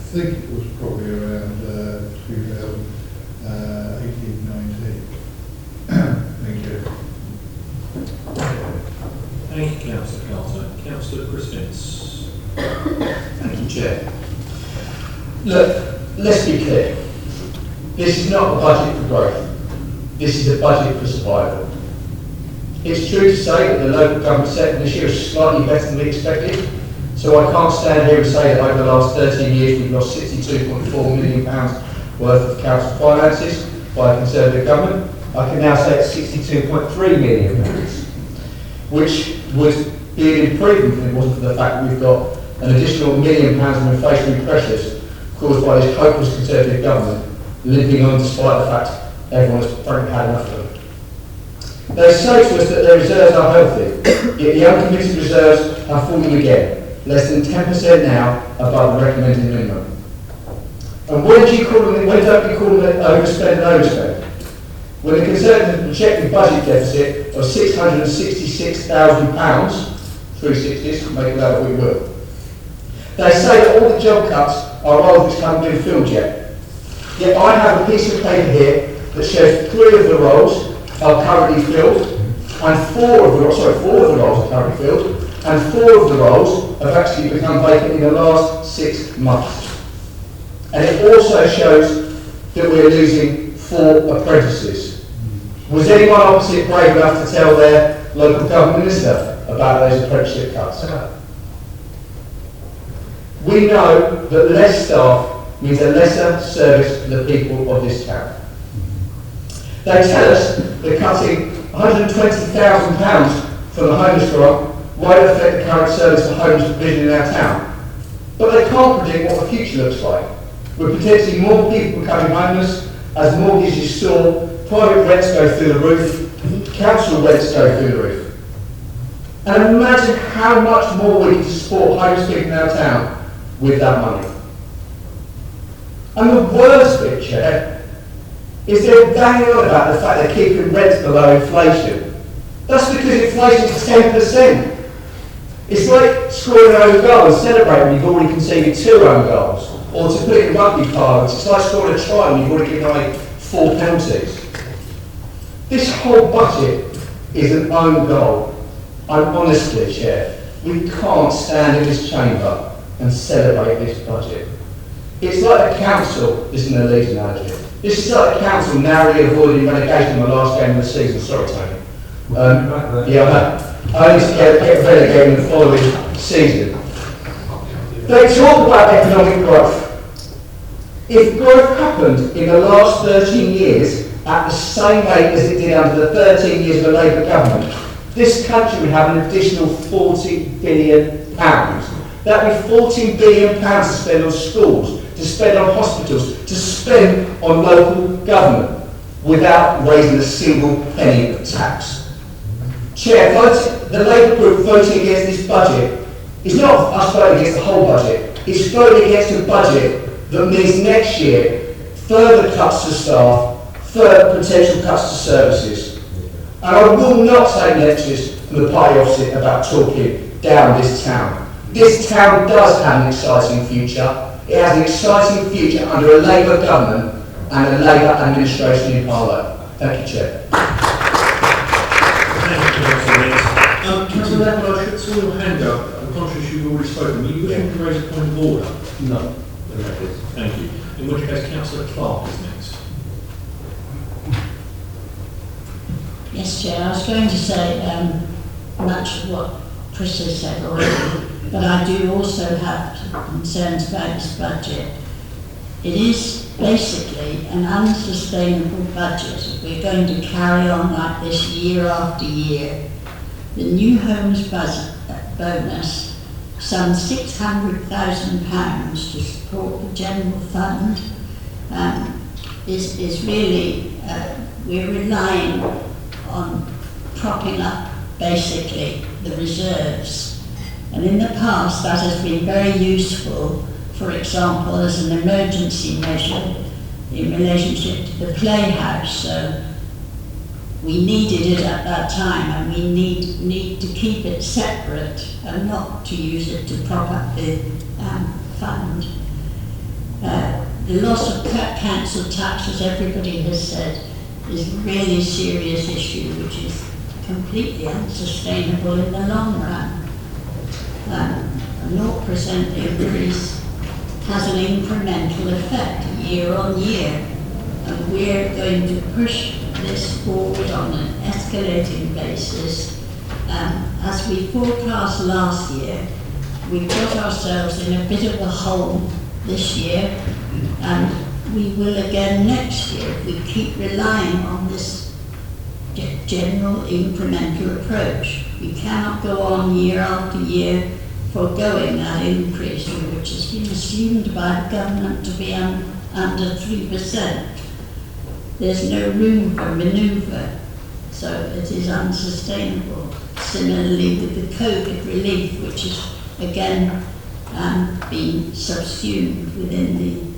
think it was probably around 2018-19. Thank you. Thank you, Councillor Carter. Councillor Chris Vince. Thank you, Chair. Look, let's be clear. This is not a budget for growth. This is a budget for survival. It's true to say that the local government sector this year is slightly better than we expected. So I can't stand here and say that over the last 13 years we've lost £62.4 million worth of council finances by a Conservative government. I can now say it's £62.3 million, which would be an improvement if it wasn't for the fact that we've got an additional £1 million of inflationary pressures caused by this hopeless Conservative government limping on despite the fact everyone has frankly had enough of them. They say to us that their reserves are healthy, yet the uncommitted reserves have fallen again, less than 10% now above the recommended minimum. And when don't you call them overspend and overspend? When the Conservatives projected budget deficit of £666,000, 360s, make it out what we will. They say that all the job cuts are roles which haven't been filled yet. Yet I have a piece of paper here that shows 3 of the roles are currently filled, and 4 of the roles are currently filled, and 4 of the roles have actually become vacant in the last 6 months. And it also shows that we're losing 4 apprentices. Was anyone opposite brave enough to tell their local government minister about those apprenticeship cuts? We know that less staff means a lesser service to the people of this town. They tell us they're cutting £120,000 from the homeless grant won't affect the current service for homeless provision in our town. But they can't predict what the future looks like. with potentially more people becoming homeless as mortgages soar, private rents go through the roof, council rents go through the roof. And imagine how much more we can support homeless people in our town with that money. And the worst bit, Chair, is they're banging on about the fact they're keeping rents below inflation. That's because inflation is 10%. It's like scoring an own goal and celebrating when you've already conceded 2 own goals. Or to put it in rugby parlance, it's like scoring a try when you've already given away 4 penalties. This whole budget is an own goal. And honestly, Chair, we can't stand in this chamber and celebrate this budget. It's like a council, this is an elite analogy, this is like a council narrowly avoiding relegation in the last game of the season. Sorry, Tony. Yeah, I know. Only to get relegated in the following season. They talk about economic growth. If growth happened in the last 13 years at the same rate as it did under the 13 years of a Labour government, this country would have an additional £40 billion. That would be £14 billion to spend on schools, to spend on hospitals, to spend on local government, without raising a single penny of tax. Chair, the Labour group voting against this budget is not us voting against the whole budget, it's voting against a budget that means next year further cuts to staff, further potential cuts to services. And I will not take lectures from the party opposite about talking down this town. This town does have an exciting future. It has an exciting future under a Labour government and a Labour administration in Harlow. Thank you, Chair. Councillor Leppard, I should saw your hand up. I'm conscious you've already spoken. Were you wishing to raise a point of order? No. Thank you. In which case, Councillor Clark is next. Yes, Chair. I was going to say much of what Chris has said already, but I do also have concerns about this budget. It is basically an unsustainable budget if we're going to carry on like this year after year. The new homes bonus, some £600,000 to support the general fund, is really, we're relying on propping up basically the reserves. And in the past that has been very useful, for example, as an emergency measure in relationship to the playhouse. So we needed it at that time, and we need to keep it separate and not to use it to prop up the fund. The loss of council tax, as everybody has said, is a really serious issue which is completely unsustainable in the long run. A 0% increase has an incremental effect year on year, and we're going to push this forward on an escalating basis. As we forecast last year, we got ourselves in a bit of a hole this year, and we will again next year if we keep relying on this general incremental approach. We cannot go on year after year foregoing that increase, which has been assumed by the government to be under 3%. There's no room for manoeuvre, so it is unsustainable. Similarly with the COVID relief, which is again being subsumed within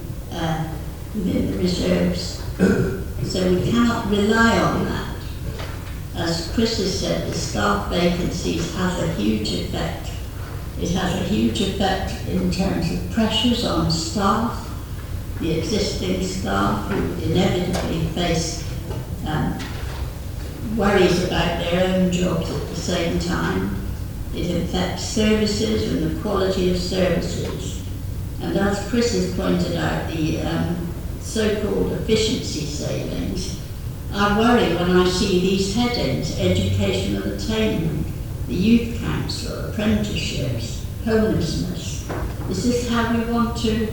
the reserves. So we cannot rely on that. As Chris has said, the staff vacancies has a huge effect. It has a huge effect in terms of pressures on staff, the existing staff who inevitably face worries about their own jobs at the same time. It affects services and the quality of services. And as Chris has pointed out, the so-called efficiency savings, I worry when I see these headings: educational attainment, the youth council, apprenticeships, homelessness. Is this how we want to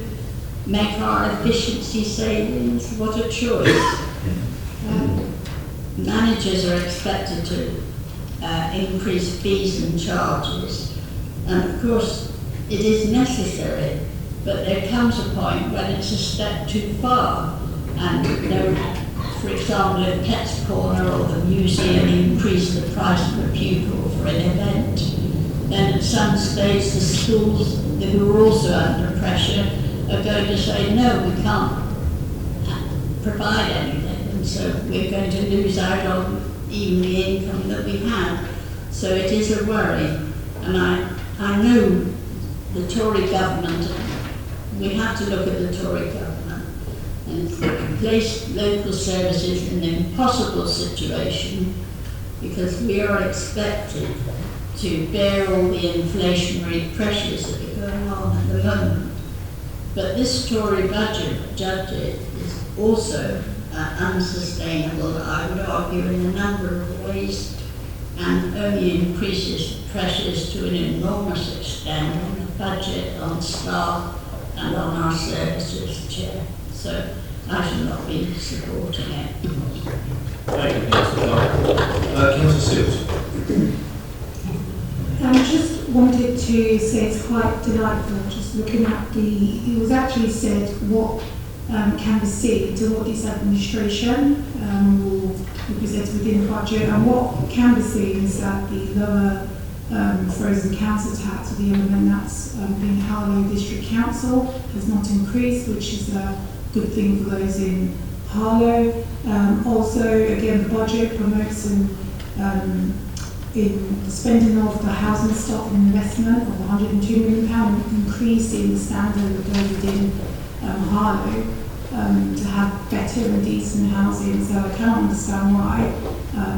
make our efficiency savings? What a choice. Managers are expected to increase fees and charges, and of course it is necessary, But there comes a point when it's a step too far, and for example, if Pets Corner or the museum increase the price of a pupil for an event, then at some stage the schools, who are also under pressure, are going to say, no, we can't provide anything, and so we're going to lose out on even the income that we have. So it is a worry, and I know the Tory government, we have to look at the Tory government and place local services in an impossible situation, because we are expected to bear all the inflationary pressures that are going on at the moment. But this Tory budget is also unsustainable, I would argue, in a number of ways, and only increases pressures to an enormous extent on the budget, on staff, and on our services, Chair. So I shall not be supporting it. Thank you, Councillor. Councillor Seals. I just wanted to say it's quite delightful, just looking at it was actually said what can be seen to what this administration will represent within the budget, and what can be seen is that the lower frozen council tax, or the element that's been Harlow District Council, has not increased, which is a good thing for those in Harlow. Also, again, the budget promotes in the spending of the housing stock and investment of £102 million, increase in the standard of those within Harlow to have better and decent housing. So I can't understand why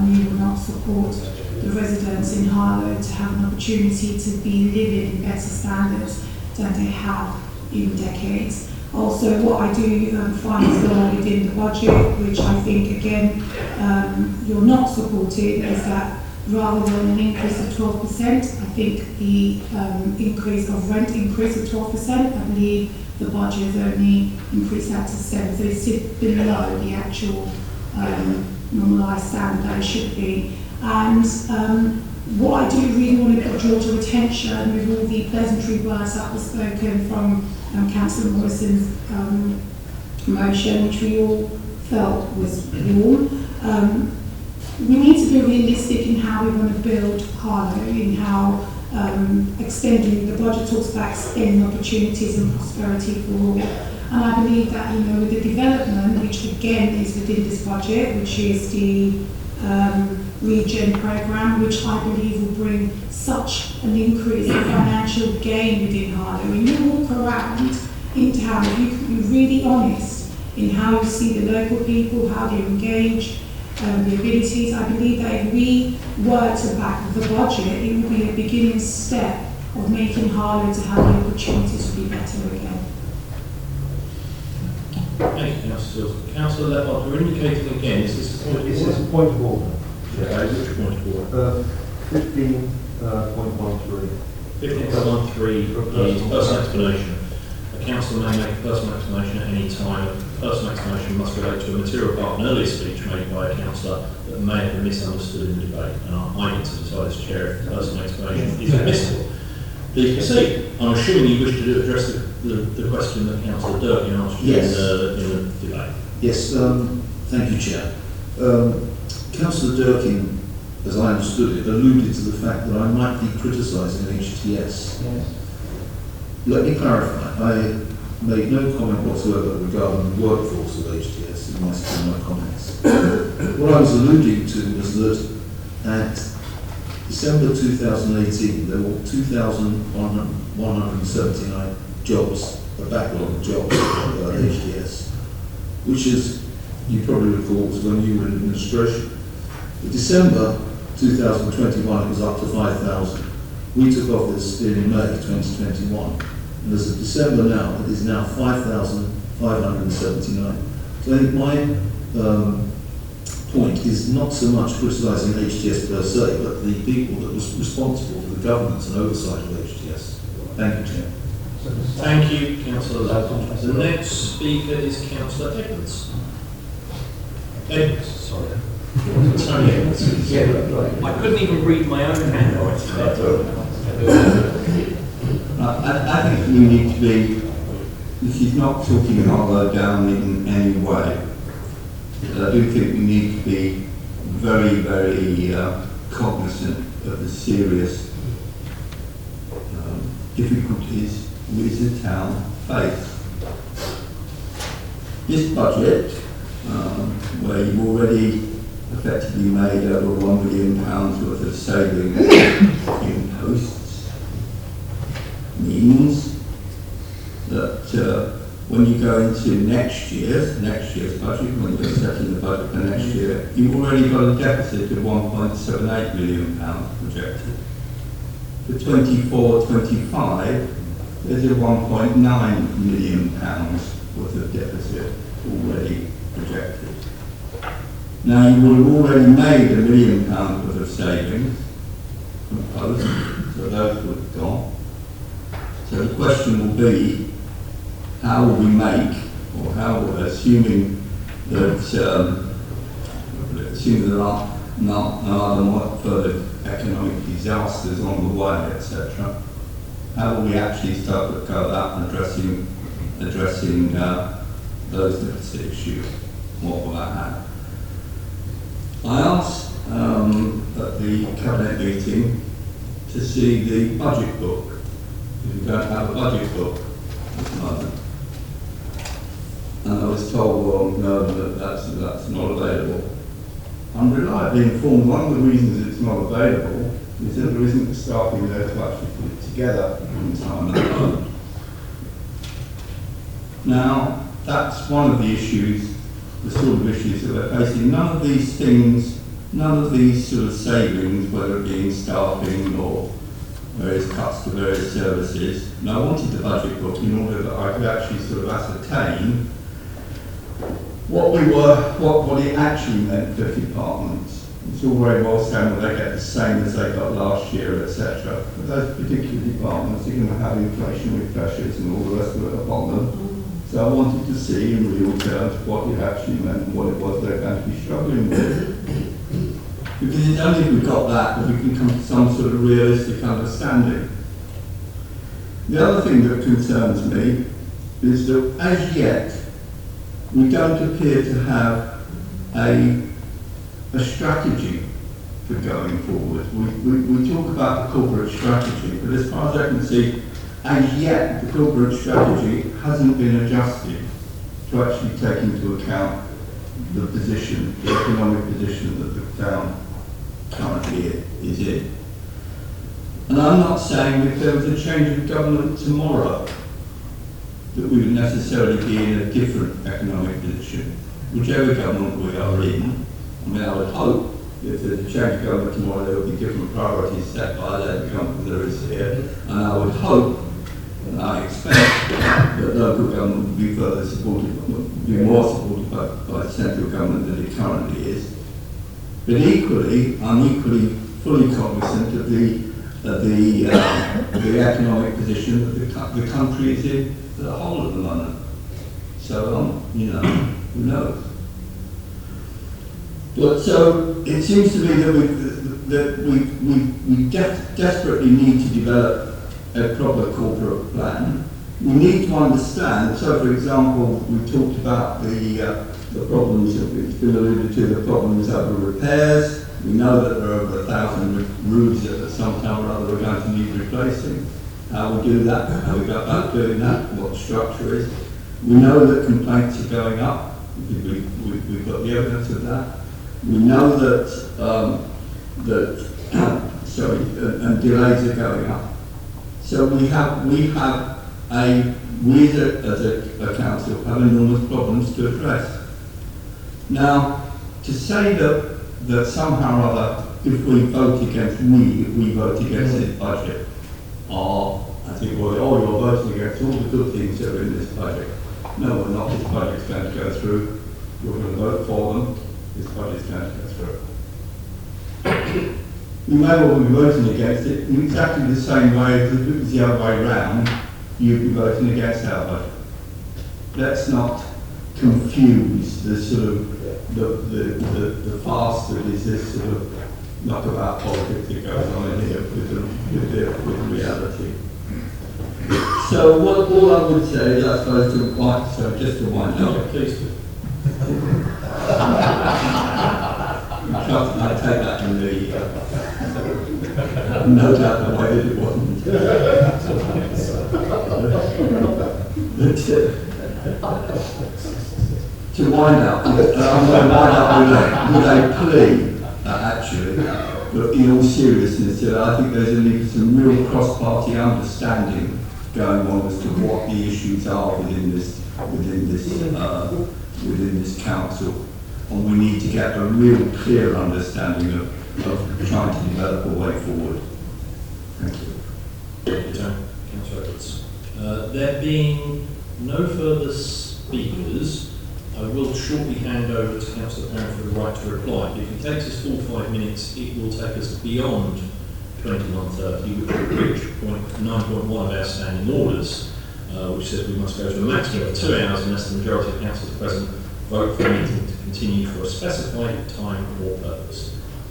you will not support the residents in Harlow to have an opportunity to be living in better standards than they have in decades. Also, what I do find as well within the budget, which I think again you're not supporting, is that rather than an increase of 12%, I think the increase of rent increase of 12%, I believe the budget has only increased that to 7%, so it's still below the actual normalised standard that it should be. And what I do really want to draw to attention with all the pleasantry words that were spoken from Councillor Morrison's motion, which we all felt was warm. We need to be realistic in how we want to build Harlow, in how extending the budget talks about extending opportunities and prosperity for all. And I believe that, with the development, which again is within this budget, which is the Regen programme, which I believe will bring such an increase in financial gain within Harlow. When you walk around in town, you can be really honest in how you see the local people, how they engage, the abilities. I believe that if we were to back the budget, it would be a beginning step of making Harlow to have the opportunity to be better again. Thank you, Councillor. Councillor Leppard, you're indicating again, is this a point of order? This is a point of order. Okay, which point of order? 15.13. 15.13 is personal explanation. A councillor may make a personal explanation at any time. A personal explanation must relate to a material part of an earlier speech made by a councillor that may have been misunderstood in the debate. And I get to decide as chair if the personal explanation is admissible. Please proceed. I'm assuming you wish to address the question that Councillor Durkin asked you in the debate. Yes, thank you, Chair. Councillor Durkin, as I understood it, alluded to the fact that I might be criticising HTS. Yes. Let me clarify. I made no comment whatsoever regarding the workforce of HTS in my comments. What I was alluding to was that at December 2018, there were 2,179 jobs, a backlog of jobs at HTS, which is, you probably recall, was when you were in administration. In December 2021, it was up to 5,000. We took office in May 2021, and as of December now, it is now 5,579. So I think my point is not so much criticising HTS per se, but the people that was responsible for the governance and oversight of HTS. Thank you, Chair. Thank you, Councillor Leppard. The next speaker is Councillor Edwards. Edwards, sorry. Tony Edwards. I couldn't even read my own handwriting. I think we need to be this is not talking Harlow down in any way. But I do think we need to be very, very cognizant of the serious difficulties we as a town face. This budget, where you've already effectively made over £1 million worth of savings in posts, means that when you go into next year's budget, when you're setting the budget for next year, you've already got a deficit of £1.78 million projected. For 24-25, there's a £1.9 million worth of deficit already projected. Now, you will have already made £1 million worth of savings from posts, so those would have gone. So the question will be, how will we make, or how, assuming that there are not further economic disasters on the way, etc., how will we actually start to go about addressing those deficit issues? What will that have? I asked at the cabinet meeting to see the budget book. We don't have a budget book at the moment. And I was told, well, no, that's not available. I'm reliably informed one of the reasons it's not available is that there isn't the staffing there to actually put it together in time at the moment. Now, that's one of the issues, the sort of issues that we're facing. None of these things, none of these sort of savings, whether it be in staffing or various cuts to various services. And I wanted the budget book in order that I could actually sort of ascertain what it actually meant for departments. It's all very well saying that they get the same as they got last year, etc. But those particular departments are going to have inflationary pressures and all the rest of it upon them. So I wanted to see in real terms what it actually meant and what it was they're going to be struggling with. Because it's only if we've got that that we can come to some sort of realistic understanding. The other thing that concerns me is that as yet we don't appear to have a strategy for going forward. We talk about the corporate strategy, but as far as I can see, as yet the corporate strategy hasn't been adjusted to actually take into account the position, the economic position that the town currently is in. And I'm not saying if there was a change of government tomorrow that we would necessarily be in a different economic position. Whichever government we are in, I mean, I would hope if there's a change of government tomorrow, there will be different priorities set by the government there is here. And I would hope, and I expect, that local government will be further supported, will be more supported by the central government than it currently is. But equally, I'm equally fully cognizant of the economic position that the country is in for the whole of the moment. So, you know, who knows? But so it seems to me that we desperately need to develop a proper corporate plan. We need to understand. So, for example, we talked about the problems. It's been alluded to the problems over repairs. We know that there are over 1,000 roofs that at some time or other are going to need replacing. How we do that, how we go about doing that, what the structure is. We know that complaints are going up. We've got the evidence of that. We know that and delays are going up. So we as a council have enormous problems to address. Now, to say that somehow or other, if we vote against this budget, I think, well, you're voting against all the good things that are in this budget. No, we're not. This budget's going to go through. We're going to vote for them. This budget's going to go through. We may well be voting against it in exactly the same way as if it was the other way round, you'd be voting against our budget. Let's not confuse the sort of the farce that is this sort of knockabout politics that goes on in here with reality. So all I would say is, I suppose, just to wind up. Please do. I take that in the no doubt the way that it wasn't. To wind up, I'm going to wind up with a plea, actually, but in all seriousness, I think there's a need for some real cross-party understanding going on as to what the issues are within this council, and we need to get a real clear understanding of trying to develop a way forward. Thank you. Councillor Edwards. There being no further speakers, I will shortly hand over to Councillor Perrin for the right to reply. If it takes us 5 minutes, it will take us beyond 21:30, which will reach point 9.1 of our standing orders, which says we must go to a maximum of 2 hours unless the majority of councillors present vote for the meeting to continue for a specified time or purpose.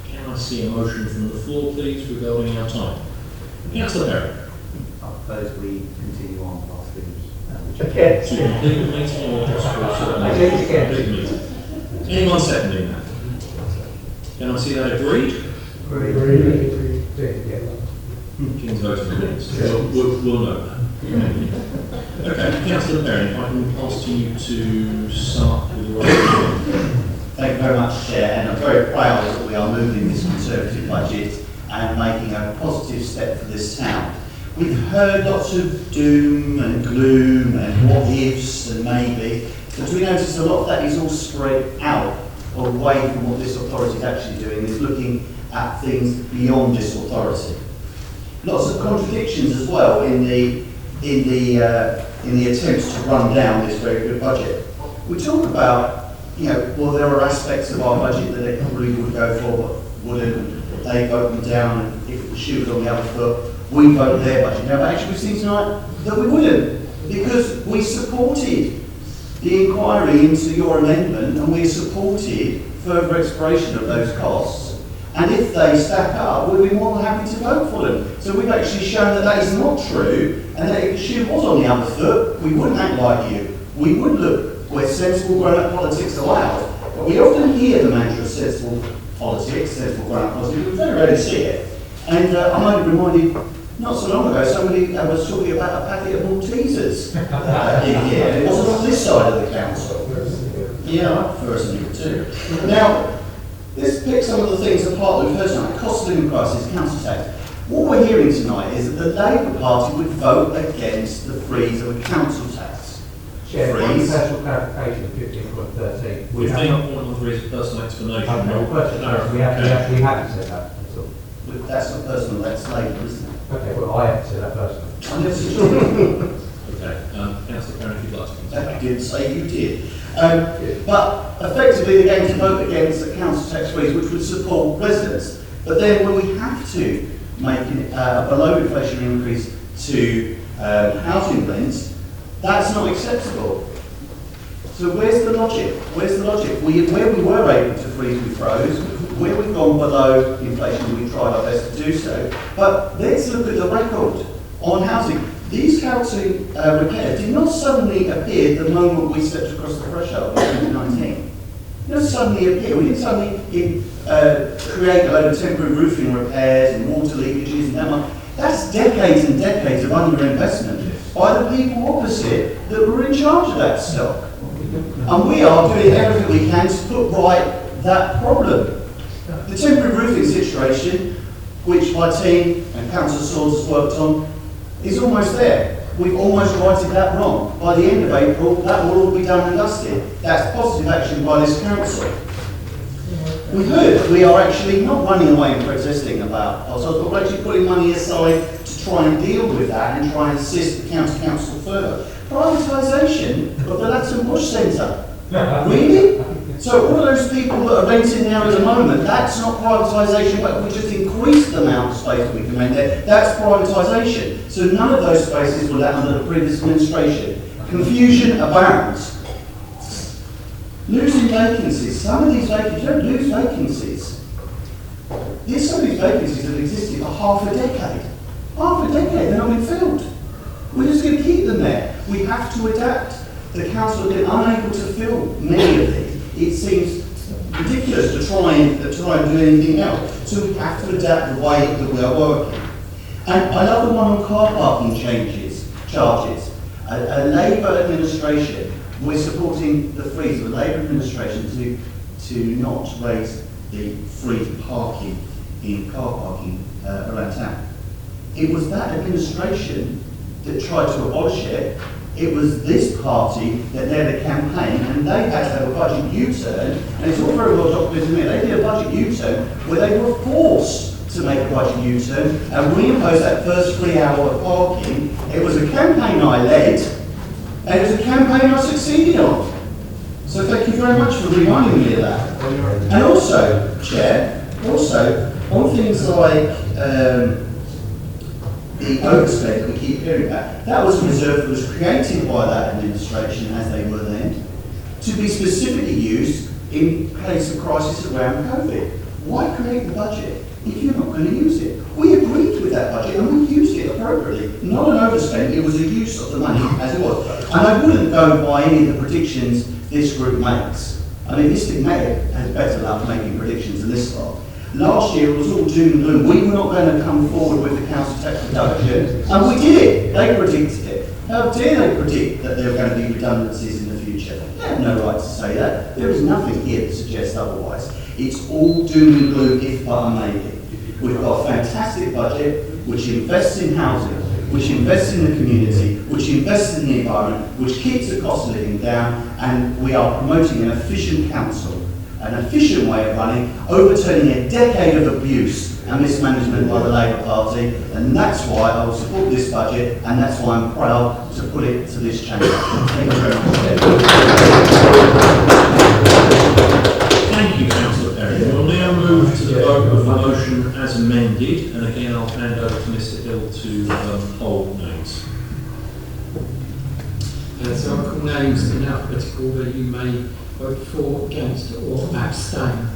Can I see a motion from the floor, please, regarding our time? Councillor Perrin. I propose we continue on past things. To complete the meeting or just for a certain complete meeting? Anyone seconding that? Can I see that agreed? King's voting against. We'll know that. Okay, Councillor Perrin, if I can ask you to start with your Thank you very much, Chair, and I'm very proud that we are moving this Conservative budget and making a positive step for this town. We've heard lots of doom and gloom and what ifs and maybe, but we notice a lot of that is all spread out away from what this authority is actually doing, is looking at things beyond this authority. Lots of contradictions as well in the attempts to run down this very good budget. We talk about, well, there are aspects of our budget that they probably would go for, but wouldn't. They vote them down, and if the shoe was on the other foot, we vote their budget down. But actually, we've seen tonight that we wouldn't, because we supported the inquiry into your amendment, and we supported further exploration of those costs. And if they stack up, we'd be more than happy to vote for them. So we've actually shown that that is not true, and that if the shoe was on the other foot, we wouldn't act like you. We would look where sensible grown-up politics allowed. But we often hear the mantra of sensible politics, sensible grown-up politics, we very rarely see it. And I'm only reminded, not so long ago, somebody was talking about a packet of Maltesers in here. It wasn't on this side of the council. Yeah, I prefer something too. Now, let's pick some of the things apart that we've heard tonight. Cost of living crisis, council tax. What we're hearing tonight is that the Labour Party would vote against the freeze of a council tax. Chair, Freeze. special clarification of 15.13. We think one there is a personal explanation. We actually haven't said that at all. But that's not personal, that's Labour, isn't it? Okay, well, I haven't said that personally. I never said you. Okay, Councillor Perrin, if you'd like to I didn't say you did. But effectively, they're going to vote against a council tax freeze, which would support residents. But then when we have to make a below inflation increase to housing rents, that's not acceptable. So where's the logic? Where's the logic? Where we were able to freeze, we froze. Where we've gone below inflation, we've tried our best to do so. But let's look at the record on housing. These housing repairs did not suddenly appear the moment we stepped across the threshold in 2019. They didn't suddenly appear. We didn't suddenly create a load of temporary roofing repairs and water leakages and that much. That's decades and decades of underinvestment by the people opposite that were in charge of that stock. And we are doing everything we can to put right that problem. The temporary roofing situation, which my team and Councillor Swords has worked on, is almost there. We've almost righted that wrong. By the end of April, that will all be done and dusted. That's positive action by this council. We heard we are actually not running away and protesting about ourselves, but we're actually putting money aside to try and deal with that and try and assist the county council further. Privatisation of the Latin Bush Centre. Really? So all of those people that are renting there at the moment, that's not privatisation, but we just increase the amount of space that we can rent there. That's privatisation. So none of those spaces were let under the previous administration. Confusion abounds. Losing vacancies. Some of these vacancies, you don't lose vacancies. Some of these vacancies have existed for half a decade. Half a decade, they're not been filled. We're just going to keep them there. We have to adapt. The council have been unable to fill many of these. It seems ridiculous to try and do anything else. So we have to adapt the way that we are working. And I love the one on car parking charges. A Labour administration, we're supporting the freeze of a Labour administration to not raise the free parking in car parking around town. It was that administration that tried to abolish it. It was this party that led a campaign, and they had to have a budget U-turn, and it's all very well documented here. They did a budget U-turn where they were forced to make a budget U-turn and reimpose that first 3 hour of parking. It was a campaign I led, and it was a campaign I succeeded on. So thank you very much for reminding me of that. And also, Chair, on things like the overspend that we keep hearing about, that was a reserve that was created by that administration as they were then, to be specifically used in case of crisis around COVID. Why create the budget if you're not going to use it? We agreed with that budget and we used it appropriately. Not an overspend, it was a use of the money as it was. And I wouldn't go by any of the predictions this group makes. I mean, Mr. Mayor has better luck making predictions than this lot. Last year it was all doom and gloom. We were not going to come forward with the council tax reduction, and we did it. They predicted it. How dare they predict that there are going to be redundancies in the future? They have no right to say that. There is nothing here that suggests otherwise. It's all doom and gloom if but maybe. We've got a fantastic budget which invests in housing, which invests in the community, which invests in the environment, which keeps the cost of living down, and we are promoting an efficient council, an efficient way of running, overturning a decade of abuse and mismanagement by the Labour Party, and that's why I will support this budget, and that's why I'm proud to put it to this chamber. Thank you very much. Thank you, Councillor Perry. We'll now move to the vote of the motion as amended, and again I'll hand over to Mr Hill to poll names. So I'll call names in alphabetical order. You may vote for, against or abstain.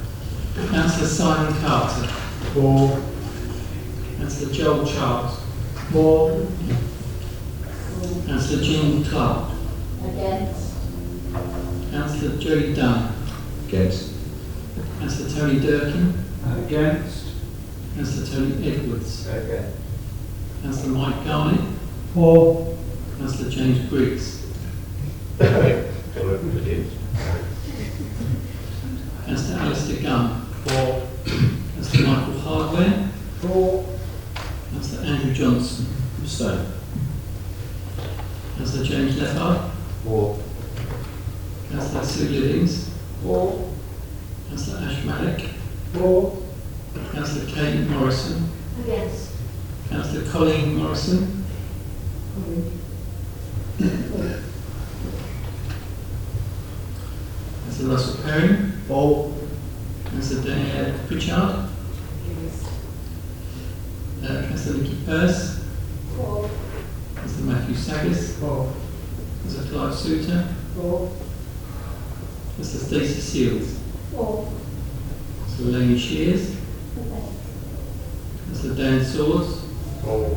Councillor Simon Carter. For. Councillor Joel Charles. For. Councillor Jean Clark. Against. Councillor Jodie Dunn. Against. Councillor Tony Durkin. Against. Councillor Tony Edwards. Against. Councillor Mike Garnett. For. Councillor James Briggs. Councillor Alistair Gunn. For. Councillor Michael Hardware. For. Councillor Andrew Johnson. Abstain. Councillor James Lethard. For. Councillor Sue Livings. For. Councillor Ash Malik. For. Councillor Kate Morrison. Against. Councillor Colleen Morrison. Councillor Russell Perry. For. Councillor Danielle Pritchard. Councillor Nicky Purse. For. Councillor Matthew Saggis. For. Councillor Clive Souter. For. Councillor Stacey Seals. For. Councillor Laney Shears. Councillor Dan Swords. For.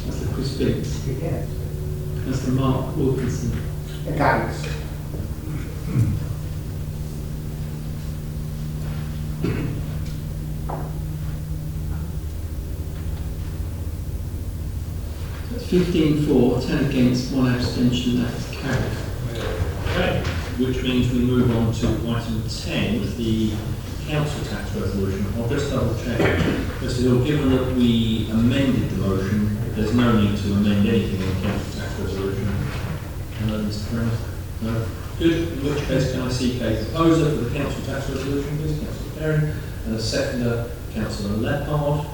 Councillor Chris Biggs. Against. Councillor Mark Wilkinson. Against. That's 15 for, 10 against, 1 abstention. That is carried. Okay, which means we move on to item 10, the council tax resolution. I'll just double check. Mr Hill, given that we amended the motion, there's no need to amend anything in the council tax resolution. No, Mr Brown? No? Good. In which case, can I seek a proposer for the council tax resolution, please, Councillor Perrin, and a seconder, Councillor Leppard.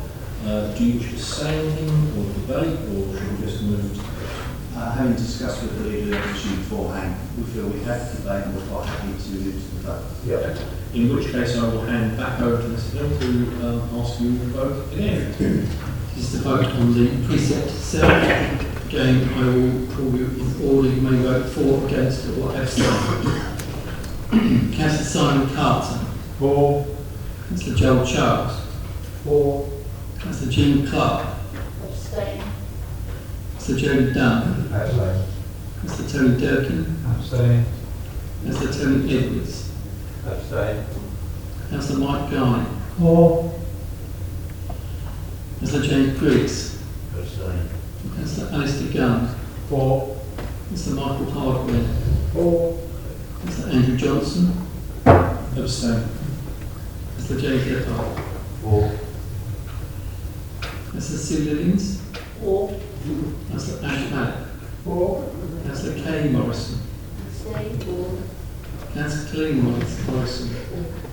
Do you wish to say anything or debate, or should we just move to Having discussed with the leader of the issue beforehand, we feel we have to debate and we're quite happy to move to the vote. Yeah. In which case I will hand back over to Mr Hill to ask you to vote again. This is the vote on the precept itself. Again, I will call you in order. You may vote for, against or abstain. Councillor Simon Carter. For. Councillor Joel Charles. For. Councillor Jean Clark. Abstain. Mr. Jody Dunn. Abstain. Mr. Tony Durkin. Abstain. Mr. Tony Edwards. Abstain. Mr. Mike Guy. For. Mr. James Briggs. Abstain. Mr. Alistair Gunn. For. Mr. Michael Hardware. For. Mr. Andrew Johnson. Abstain. Mr. James Lippard. For. Mr. Sue Lillings. For. Mr. Ash Malik. For. Mr. Kay Morrison. Abstain. For. Councillor Clean Morrison.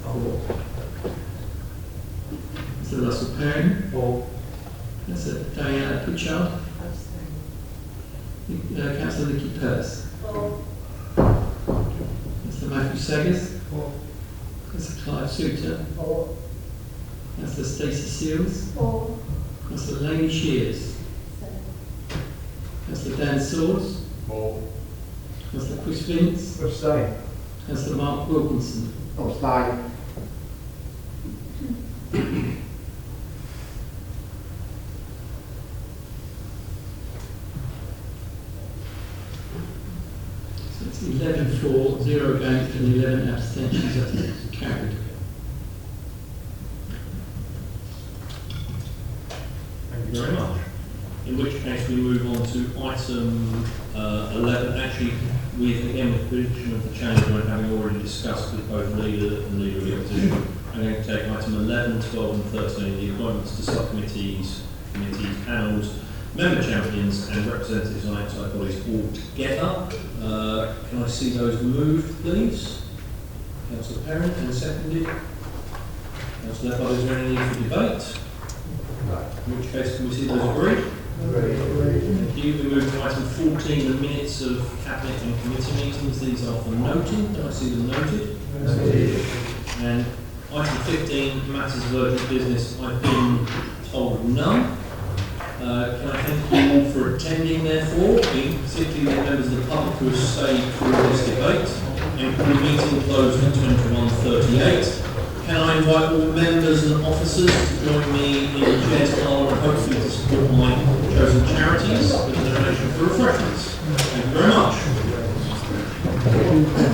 For. Mr. Russell Perrin. For. Mr. Diana Pritchard. Councillor Nicky Purse. For. Mr. Matthew Saggers. For. Mr. Clive Souter. For. Mr. Stacey Seals. For. Mr. Laney Shears. Mr. Dan Swords. For. Mr. Chris Vince. Abstain. Mr. Mark Wilkinson. Abstain. So it's 11 for, 0 against and 11 abstentions. That's carried. Thank you very much. In which case we move on to item 11, actually with, again, with prediction of the change and having already discussed with both leader and leader of the opposition. I'm going to take item 11, 12 and 13, the appointments to subcommittees, committees, panels, member champions and representatives on outside bodies all together. Can I see those moved, please? Councillor Perrin, and seconded. Councillor Lippard, is there any need for debate? No. In which case, can we see those agreed? Thank you. We move to item 14, the minutes of cabinet and committee meetings. These are for noting. Do I see them noted? And item 15, matters of urgent business. I've been told none. Can I thank you all for attending, therefore, particularly the members of the public who have stayed through this debate, and the meeting closed at 21:38. Can I invite all members and officers to join me in the Chair's Parlour and hopefully to support my chosen charities with a donation for refreshments. Thank you very much.